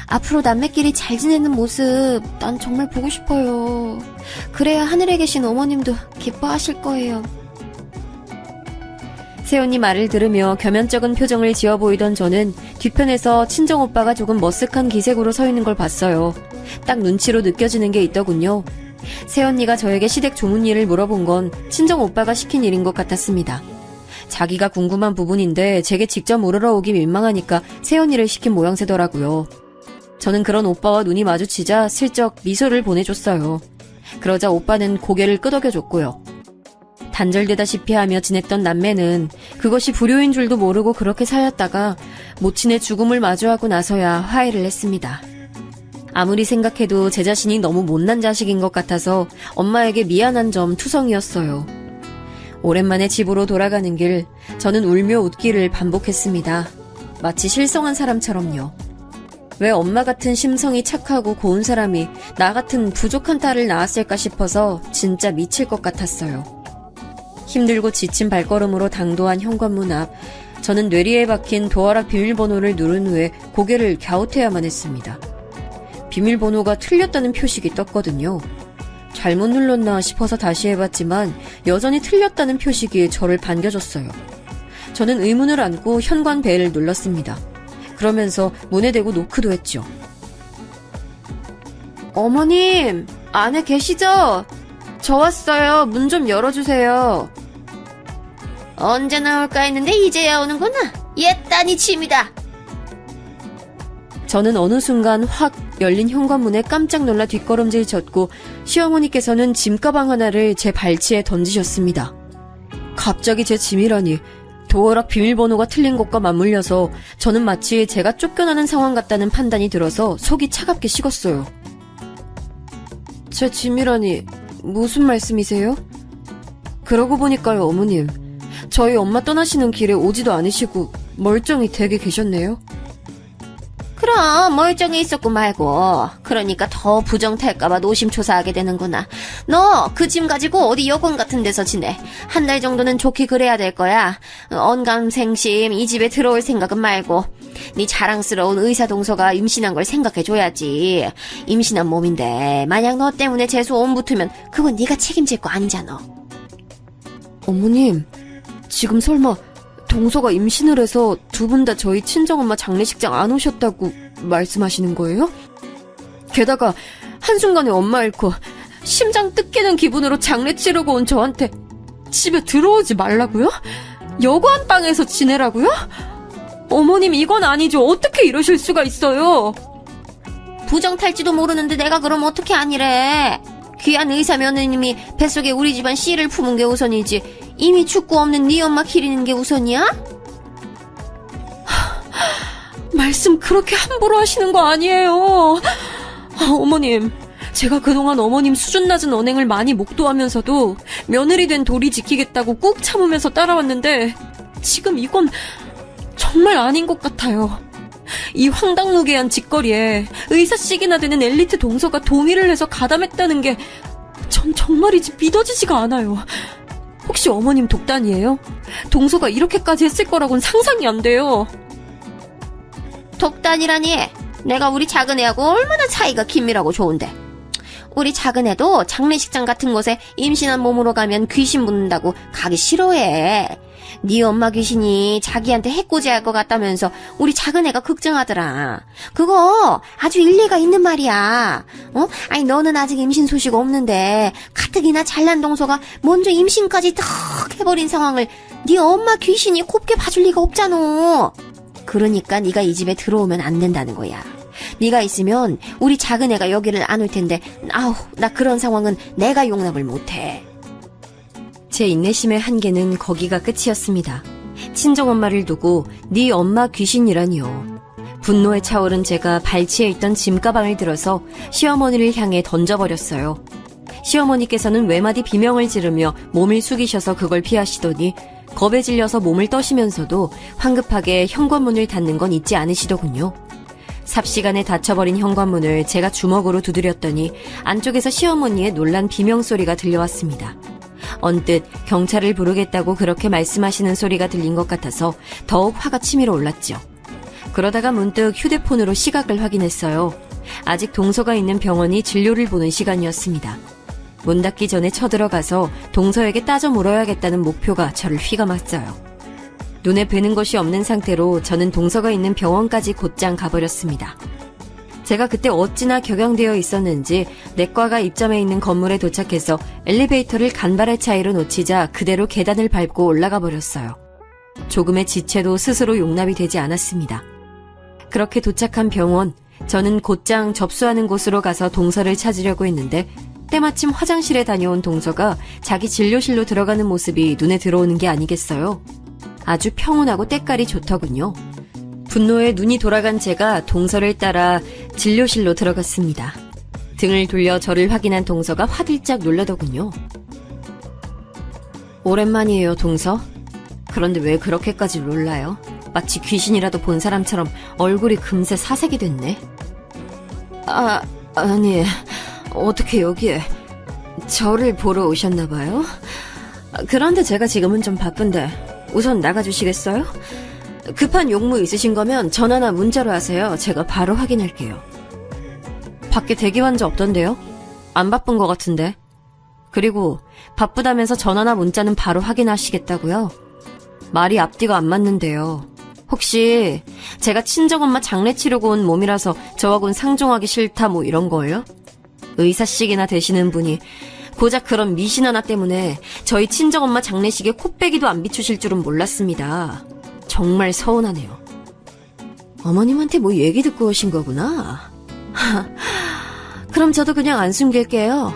앞으로 남매끼리 잘 지내는 모습 난 정말 보고 싶어요. 그래야 하늘에 계신 어머님도 기뻐하실 거예요. 세연이 말을 들으며 겸연쩍은 표정을 지어 보이던 저는 뒤편에서 친정오빠가 조금 머쓱한 기색으로 서 있는 걸 봤어요. 딱 눈치로 느껴지는 게 있더군요. 세연이가 저에게 시댁 조문 일을 물어본 건 친정오빠가 시킨 일인 것 같았습니다. 자기가 궁금한 부분인데 제게 직접 물으러 오기 민망하니까 세연이를 시킨 모양새더라고요. 저는 그런 오빠와 눈이 마주치자 슬쩍 미소를 보내줬어요. 그러자 오빠는 고개를 끄덕여줬고요. 단절되다시피 하며 지냈던 남매는 그것이 불효인 줄도 모르고 그렇게 살았다가 모친의 죽음을 마주하고 나서야 화해를 했습니다. 아무리 생각해도 제 자신이 너무 못난 자식인 것 같아서 엄마에게 미안한 점 투성이었어요. 오랜만에 집으로 돌아가는 길, 저는 울며 웃기를 반복했습니다. 마치 실성한 사람처럼요. 왜 엄마 같은 심성이 착하고 고운 사람이 나 같은 부족한 딸을 낳았을까 싶어서 진짜 미칠 것 같았어요. 힘들고 지친 발걸음으로 당도한 현관문 앞, 저는 뇌리에 박힌 도어락 비밀번호를 누른 후에 고개를 갸웃해야만 했습니다. 비밀번호가 틀렸다는 표식이 떴거든요. 잘못 눌렀나 싶어서 다시 해봤지만 여전히 틀렸다는 표식이 저를 반겨줬어요. 저는 의문을 안고 현관 벨을 눌렀습니다. 그러면서 문에 대고 노크도 했죠. 어머님, 안에 계시죠? 저 왔어요. 문 좀 열어주세요. 언제 나올까 했는데 이제야 오는구나. 옛단이 침이다. 저는 어느 순간 확 열린 현관문에 깜짝 놀라 뒷걸음질 쳤고 시어머니께서는 짐가방 하나를 제 발치에 던지셨습니다. 갑자기 제 짐이라니. 도어락 비밀번호가 틀린 것과 맞물려서 저는 마치 제가 쫓겨나는 상황 같다는 판단이 들어서 속이 차갑게 식었어요. 제 짐이라니 무슨 말씀이세요? 그러고 보니까요, 어머님. 저희 엄마 떠나시는 길에 오지도 않으시고 멀쩡히 댁에 계셨네요. 그럼 멀쩡히 있었고 말고. 그러니까 더 부정탈까봐 노심초사하게 되는구나. 너 그 짐 가지고 어디 여관 같은 데서 지내. 한 달 정도는 좋게 그래야 될 거야. 언감생심 이 집에 들어올 생각은 말고. 네 자랑스러운 의사 동서가 임신한 걸 생각해줘야지. 임신한 몸인데 만약 너 때문에 재수 온 붙으면 그건 네가 책임질 거 아니잖아. 어머님, 지금 설마 동서가 임신을 해서 두 분 다 저희 친정엄마 장례식장 안 오셨다고 말씀하시는 거예요? 게다가 한순간에 엄마 잃고 심장 뜯기는 기분으로 장례 치르고 온 저한테 집에 들어오지 말라고요? 여관방에서 지내라고요? 어머님, 이건 아니죠. 어떻게 이러실 수가 있어요? 부정탈지도 모르는데 내가 그럼 어떻게 아니래. 귀한 의사 며느님이 뱃속에 우리 집안 씨를 품은 게 우선이지 이미 죽고 없는 네 엄마 기리는 게 우선이야? 말씀 그렇게 함부로 하시는 거 아니에요. 어머님, 제가 그동안 어머님 수준 낮은 언행을 많이 목도하면서도 며느리 된 도리 지키겠다고 꾹 참으면서 따라왔는데 지금 이건 정말 아닌 것 같아요. 이 황당무계한 짓거리에 의사씩이나 되는 엘리트 동서가 동의를 해서 가담했다는 게 전 정말이지 믿어지지가 않아요. 혹시 어머님 독단이에요? 동서가 이렇게까지 했을 거라고는 상상이 안 돼요. 독단이라니. 내가 우리 작은애하고 얼마나 사이가 긴밀하고 좋은데. 우리 작은애도 장례식장 같은 곳에 임신한 몸으로 가면 귀신 붙는다고 가기 싫어해. 네 엄마 귀신이 자기한테 해코지할 것 같다면서 우리 작은 애가 걱정하더라. 그거 아주 일리가 있는 말이야. 아니 너는 아직 임신 소식 없는데 가뜩이나 잘난 동서가 먼저 임신까지 탁 해버린 상황을 네 엄마 귀신이 곱게 봐줄 리가 없잖아. 그러니까 네가 이 집에 들어오면 안 된다는 거야. 네가 있으면 우리 작은 애가 여기를 안 올 텐데 아우 나 그런 상황은 내가 용납을 못해. 제 인내심의 한계는 거기가 끝이었습니다. 친정엄마를 두고 네 엄마 귀신이라니요. 분노에 차오른 제가 발치에 있던 짐가방을 들어서 시어머니를 향해 던져버렸어요. 시어머니께서는 외마디 비명을 지르며 몸을 숙이셔서 그걸 피하시더니 겁에 질려서 몸을 떠시면서도 황급하게 현관문을 닫는 건 잊지 않으시더군요. 삽시간에 닫혀버린 현관문을 제가 주먹으로 두드렸더니 안쪽에서 시어머니의 놀란 비명소리가 들려왔습니다. 언뜻 경찰을 부르겠다고 그렇게 말씀하시는 소리가 들린 것 같아서 더욱 화가 치밀어 올랐죠. 그러다가 문득 휴대폰으로 시각을 확인했어요. 아직 동서가 있는 병원이 진료를 보는 시간이었습니다. 문 닫기 전에 쳐들어가서 동서에게 따져 물어야겠다는 목표가 저를 휘감았어요. 눈에 뵈는 것이 없는 상태로 저는 동서가 있는 병원까지 곧장 가버렸습니다. 제가 그때 어찌나 격양되어 있었는지 내과가 입점해 있는 건물에 도착해서 엘리베이터를 간발의 차이로 놓치자 그대로 계단을 밟고 올라가 버렸어요. 조금의 지체도 스스로 용납이 되지 않았습니다. 그렇게 도착한 병원, 저는 곧장 접수하는 곳으로 가서 동서를 찾으려고 했는데 때마침 화장실에 다녀온 동서가 자기 진료실로 들어가는 모습이 눈에 들어오는 게 아니겠어요? 아주 평온하고 때깔이 좋더군요. 분노에 눈이 돌아간 제가 동서를 따라 진료실로 들어갔습니다. 등을 돌려 저를 확인한 동서가 화들짝 놀라더군요. 오랜만이에요, 동서. 그런데 왜 그렇게까지 놀라요? 마치 귀신이라도 본 사람처럼 얼굴이 금세 사색이 됐네. 아니, 어떻게 여기에 저를 보러 오셨나봐요? 그런데 제가 지금은 좀 바쁜데 우선 나가주시겠어요? 급한 용무 있으신 거면 전화나 문자로 하세요. 제가 바로 확인할게요. 밖에 대기 환자 없던데요? 안 바쁜 것 같은데. 그리고 바쁘다면서 전화나 문자는 바로 확인하시겠다고요? 말이 앞뒤가 안 맞는데요. 혹시 제가 친정엄마 장례 치르고 온 몸이라서 저하고는 상종하기 싫다 뭐 이런 거예요? 의사씩이나 되시는 분이 고작 그런 미신 하나 때문에 저희 친정엄마 장례식에 코빼기도 안 비추실 줄은 몰랐습니다. 정말 서운하네요. 어머님한테 뭐 얘기 듣고 오신 거구나. 그럼 저도 그냥 안 숨길게요.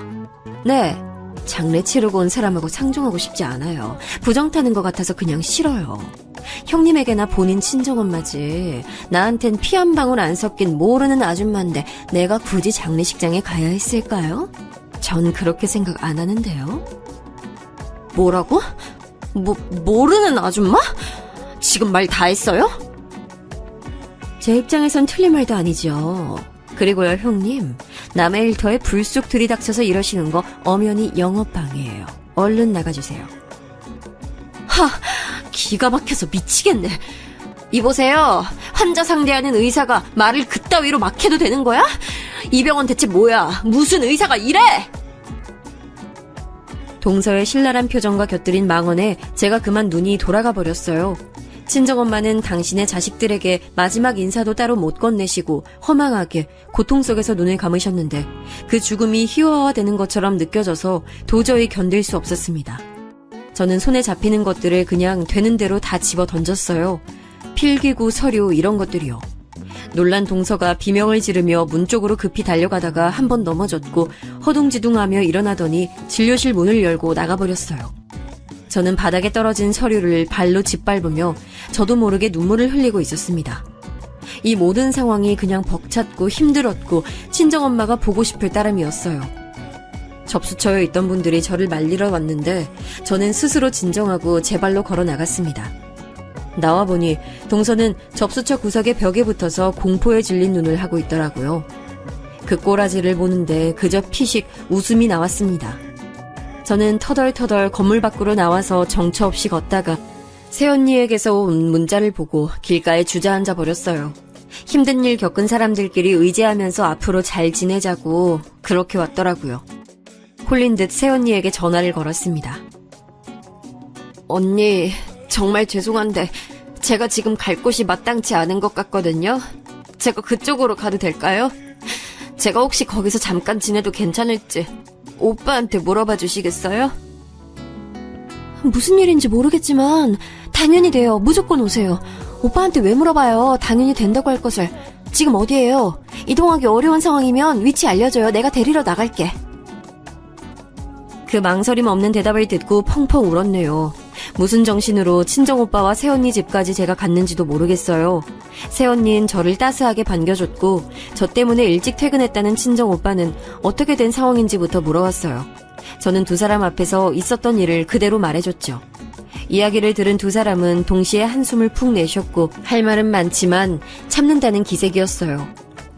네, 장례 치르고 온 사람하고 상종하고 싶지 않아요. 부정 타는 것 같아서 그냥 싫어요. 형님에게나 본인 친정엄마지. 나한텐 피 한 방울 안 섞인 모르는 아줌마인데 내가 굳이 장례식장에 가야 했을까요? 전 그렇게 생각 안 하는데요. 뭐라고? 모르는 아줌마? 지금 말 다 했어요? 제 입장에선 틀린 말도 아니죠. 그리고요, 형님. 남의 일터에 불쑥 들이닥쳐서 이러시는 거 엄연히 영업방해예요. 얼른 나가주세요. 기가 막혀서 미치겠네. 이보세요. 환자 상대하는 의사가 말을 그따위로 막 해도 되는 거야? 이 병원 대체 뭐야? 무슨 의사가 이래? 동서의 신랄한 표정과 곁들인 망언에 제가 그만 눈이 돌아가 버렸어요. 친정엄마는 당신의 자식들에게 마지막 인사도 따로 못 건네시고 허망하게 고통 속에서 눈을 감으셨는데 그 죽음이 희화화되는 것처럼 느껴져서 도저히 견딜 수 없었습니다. 저는 손에 잡히는 것들을 그냥 되는 대로 다 집어 던졌어요. 필기구, 서류 이런 것들이요. 놀란 동서가 비명을 지르며 문 쪽으로 급히 달려가다가 한 번 넘어졌고 허둥지둥하며 일어나더니 진료실 문을 열고 나가버렸어요. 저는 바닥에 떨어진 서류를 발로 짓밟으며 저도 모르게 눈물을 흘리고 있었습니다. 이 모든 상황이 그냥 벅찼고 힘들었고 친정엄마가 보고 싶을 따름이었어요. 접수처에 있던 분들이 저를 말리러 왔는데 저는 스스로 진정하고 제 발로 걸어 나갔습니다. 나와보니 동서는 접수처 구석의 벽에 붙어서 공포에 질린 눈을 하고 있더라고요. 그 꼬라지를 보는데 그저 피식 웃음이 나왔습니다. 저는 터덜터덜 건물 밖으로 나와서 정처 없이 걷다가 새언니에게서 온 문자를 보고 길가에 주저앉아 버렸어요. 힘든 일 겪은 사람들끼리 의지하면서 앞으로 잘 지내자고 그렇게 왔더라고요. 홀린 듯 새언니에게 전화를 걸었습니다. 언니, 정말 죄송한데 제가 지금 갈 곳이 마땅치 않은 것 같거든요. 제가 그쪽으로 가도 될까요? 제가 혹시 거기서 잠깐 지내도 괜찮을지 오빠한테 물어봐 주시겠어요? 무슨 일인지 모르겠지만 당연히 돼요. 무조건 오세요. 오빠한테 왜 물어봐요. 당연히 된다고 할 것을. 지금 어디예요? 이동하기 어려운 상황이면 위치 알려줘요. 내가 데리러 나갈게. 그 망설임 없는 대답을 듣고 펑펑 울었네요. 무슨 정신으로 친정오빠와 새언니 집까지 제가 갔는지도 모르겠어요. 새언니는 저를 따스하게 반겨줬고 저 때문에 일찍 퇴근했다는 친정오빠는 어떻게 된 상황인지부터 물어왔어요. 저는 두 사람 앞에서 있었던 일을 그대로 말해줬죠. 이야기를 들은 두 사람은 동시에 한숨을 푹 내쉬었고 할 말은 많지만 참는다는 기색이었어요.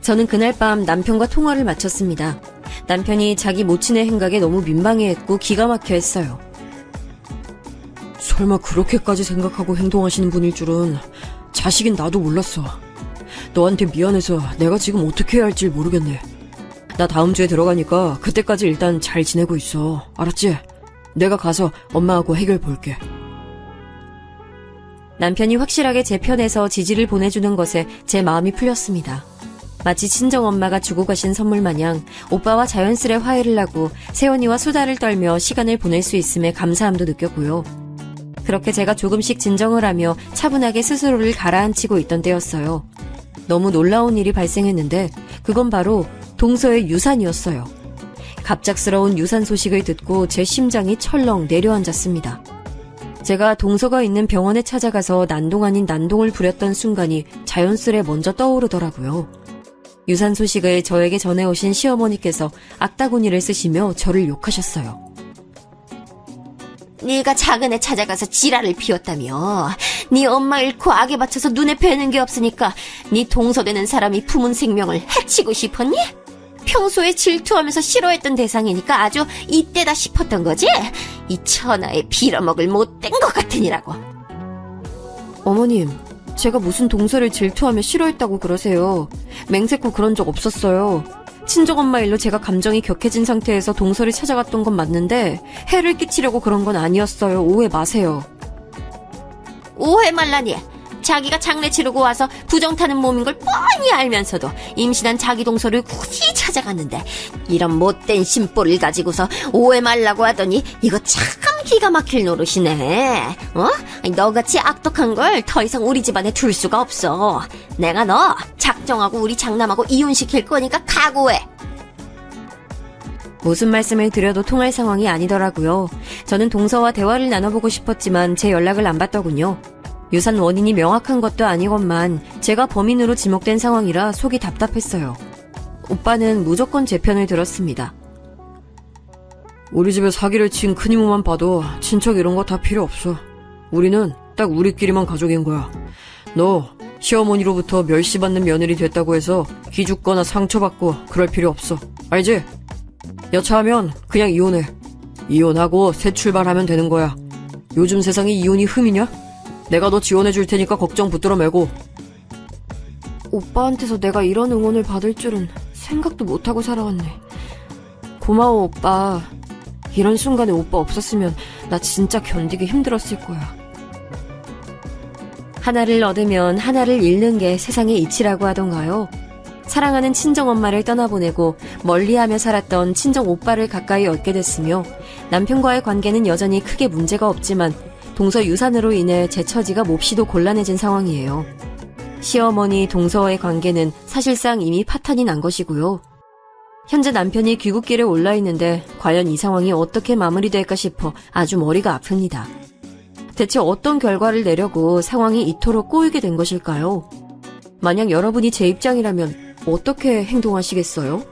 저는 그날 밤 남편과 통화를 마쳤습니다. 남편이 자기 모친의 행각에 너무 민망해했고 기가 막혀 했어요. 설마 그렇게까지 생각하고 행동하시는 분일 줄은 자식인 나도 몰랐어. 너한테 미안해서 내가 지금 어떻게 해야 할지 모르겠네. 나 다음 주에 들어가니까 그때까지 일단 잘 지내고 있어. 알았지? 내가 가서 엄마하고 해결 볼게. 남편이 확실하게 제 편에서 지지를 보내주는 것에 제 마음이 풀렸습니다. 마치 친정엄마가 주고 가신 선물 마냥 오빠와 자연스레 화해를 하고 새언니와 수다를 떨며 시간을 보낼 수 있음에 감사함도 느꼈고요. 그렇게 제가 조금씩 진정을 하며 차분하게 스스로를 가라앉히고 있던 때였어요. 너무 놀라운 일이 발생했는데 그건 바로 동서의 유산이었어요. 갑작스러운 유산 소식을 듣고 제 심장이 철렁 내려앉았습니다. 제가 동서가 있는 병원에 찾아가서 난동 아닌 난동을 부렸던 순간이 자연스레 먼저 떠오르더라고요. 유산 소식을 저에게 전해오신 시어머니께서 악다구니를 쓰시며 저를 욕하셨어요. 네가 작은 애 찾아가서 지랄을 피웠다며. 네 엄마 잃고 악에 바쳐서 눈에 뵈는 게 없으니까 네 동서되는 사람이 품은 생명을 해치고 싶었니? 평소에 질투하면서 싫어했던 대상이니까 아주 이때다 싶었던 거지? 이 천하에 빌어먹을 못된 것 같으니라고. 어머님, 제가 무슨 동서를 질투하며 싫어했다고 그러세요. 맹세코 그런 적 없었어요. 친정엄마 일로 제가 감정이 격해진 상태에서 동서를 찾아갔던 건 맞는데 해를 끼치려고 그런 건 아니었어요. 오해 마세요. 오해 말라니. 자기가 장례 치르고 와서 부정 타는 몸인 걸 뻔히 알면서도 임신한 자기 동서를 굳이 찾아갔는데 이런 못된 심보를 가지고서 오해 말라고 하더니 이거 참 기가 막힐 노릇이네. 너같이 악독한 걸 더 이상 우리 집안에 둘 수가 없어. 내가 너 작정하고 우리 장남하고 이혼시킬 거니까 각오해. 무슨 말씀을 드려도 통할 상황이 아니더라고요. 저는 동서와 대화를 나눠보고 싶었지만 제 연락을 안 받더군요. 유산 원인이 명확한 것도 아니건만 제가 범인으로 지목된 상황이라 속이 답답했어요. 오빠는 무조건 제 편을 들었습니다. 우리 집에 사기를 친 큰 이모만 봐도 친척 이런 거 다 필요 없어. 우리는 딱 우리끼리만 가족인 거야. 너 시어머니로부터 멸시받는 며느리 됐다고 해서 기죽거나 상처받고 그럴 필요 없어. 알지? 여차하면 그냥 이혼해. 이혼하고 새 출발하면 되는 거야. 요즘 세상에 이혼이 흠이냐? 내가 너 지원해 줄 테니까 걱정 붙들어 매고. 오빠한테서 내가 이런 응원을 받을 줄은 생각도 못하고 살아왔네. 고마워, 오빠. 이런 순간에 오빠 없었으면 나 진짜 견디기 힘들었을 거야. 하나를 얻으면 하나를 잃는 게 세상의 이치라고 하던가요? 사랑하는 친정엄마를 떠나보내고 멀리하며 살았던 친정오빠를 가까이 얻게 됐으며 남편과의 관계는 여전히 크게 문제가 없지만 동서 유산으로 인해 제 처지가 몹시도 곤란해진 상황이에요. 시어머니 동서와의 관계는 사실상 이미 파탄이 난 것이고요. 현재 남편이 귀국길에 올라 있는데 과연 이 상황이 어떻게 마무리될까 싶어 아주 머리가 아픕니다. 대체 어떤 결과를 내려고 상황이 이토록 꼬이게 된 것일까요? 만약 여러분이 제 입장이라면 어떻게 행동하시겠어요?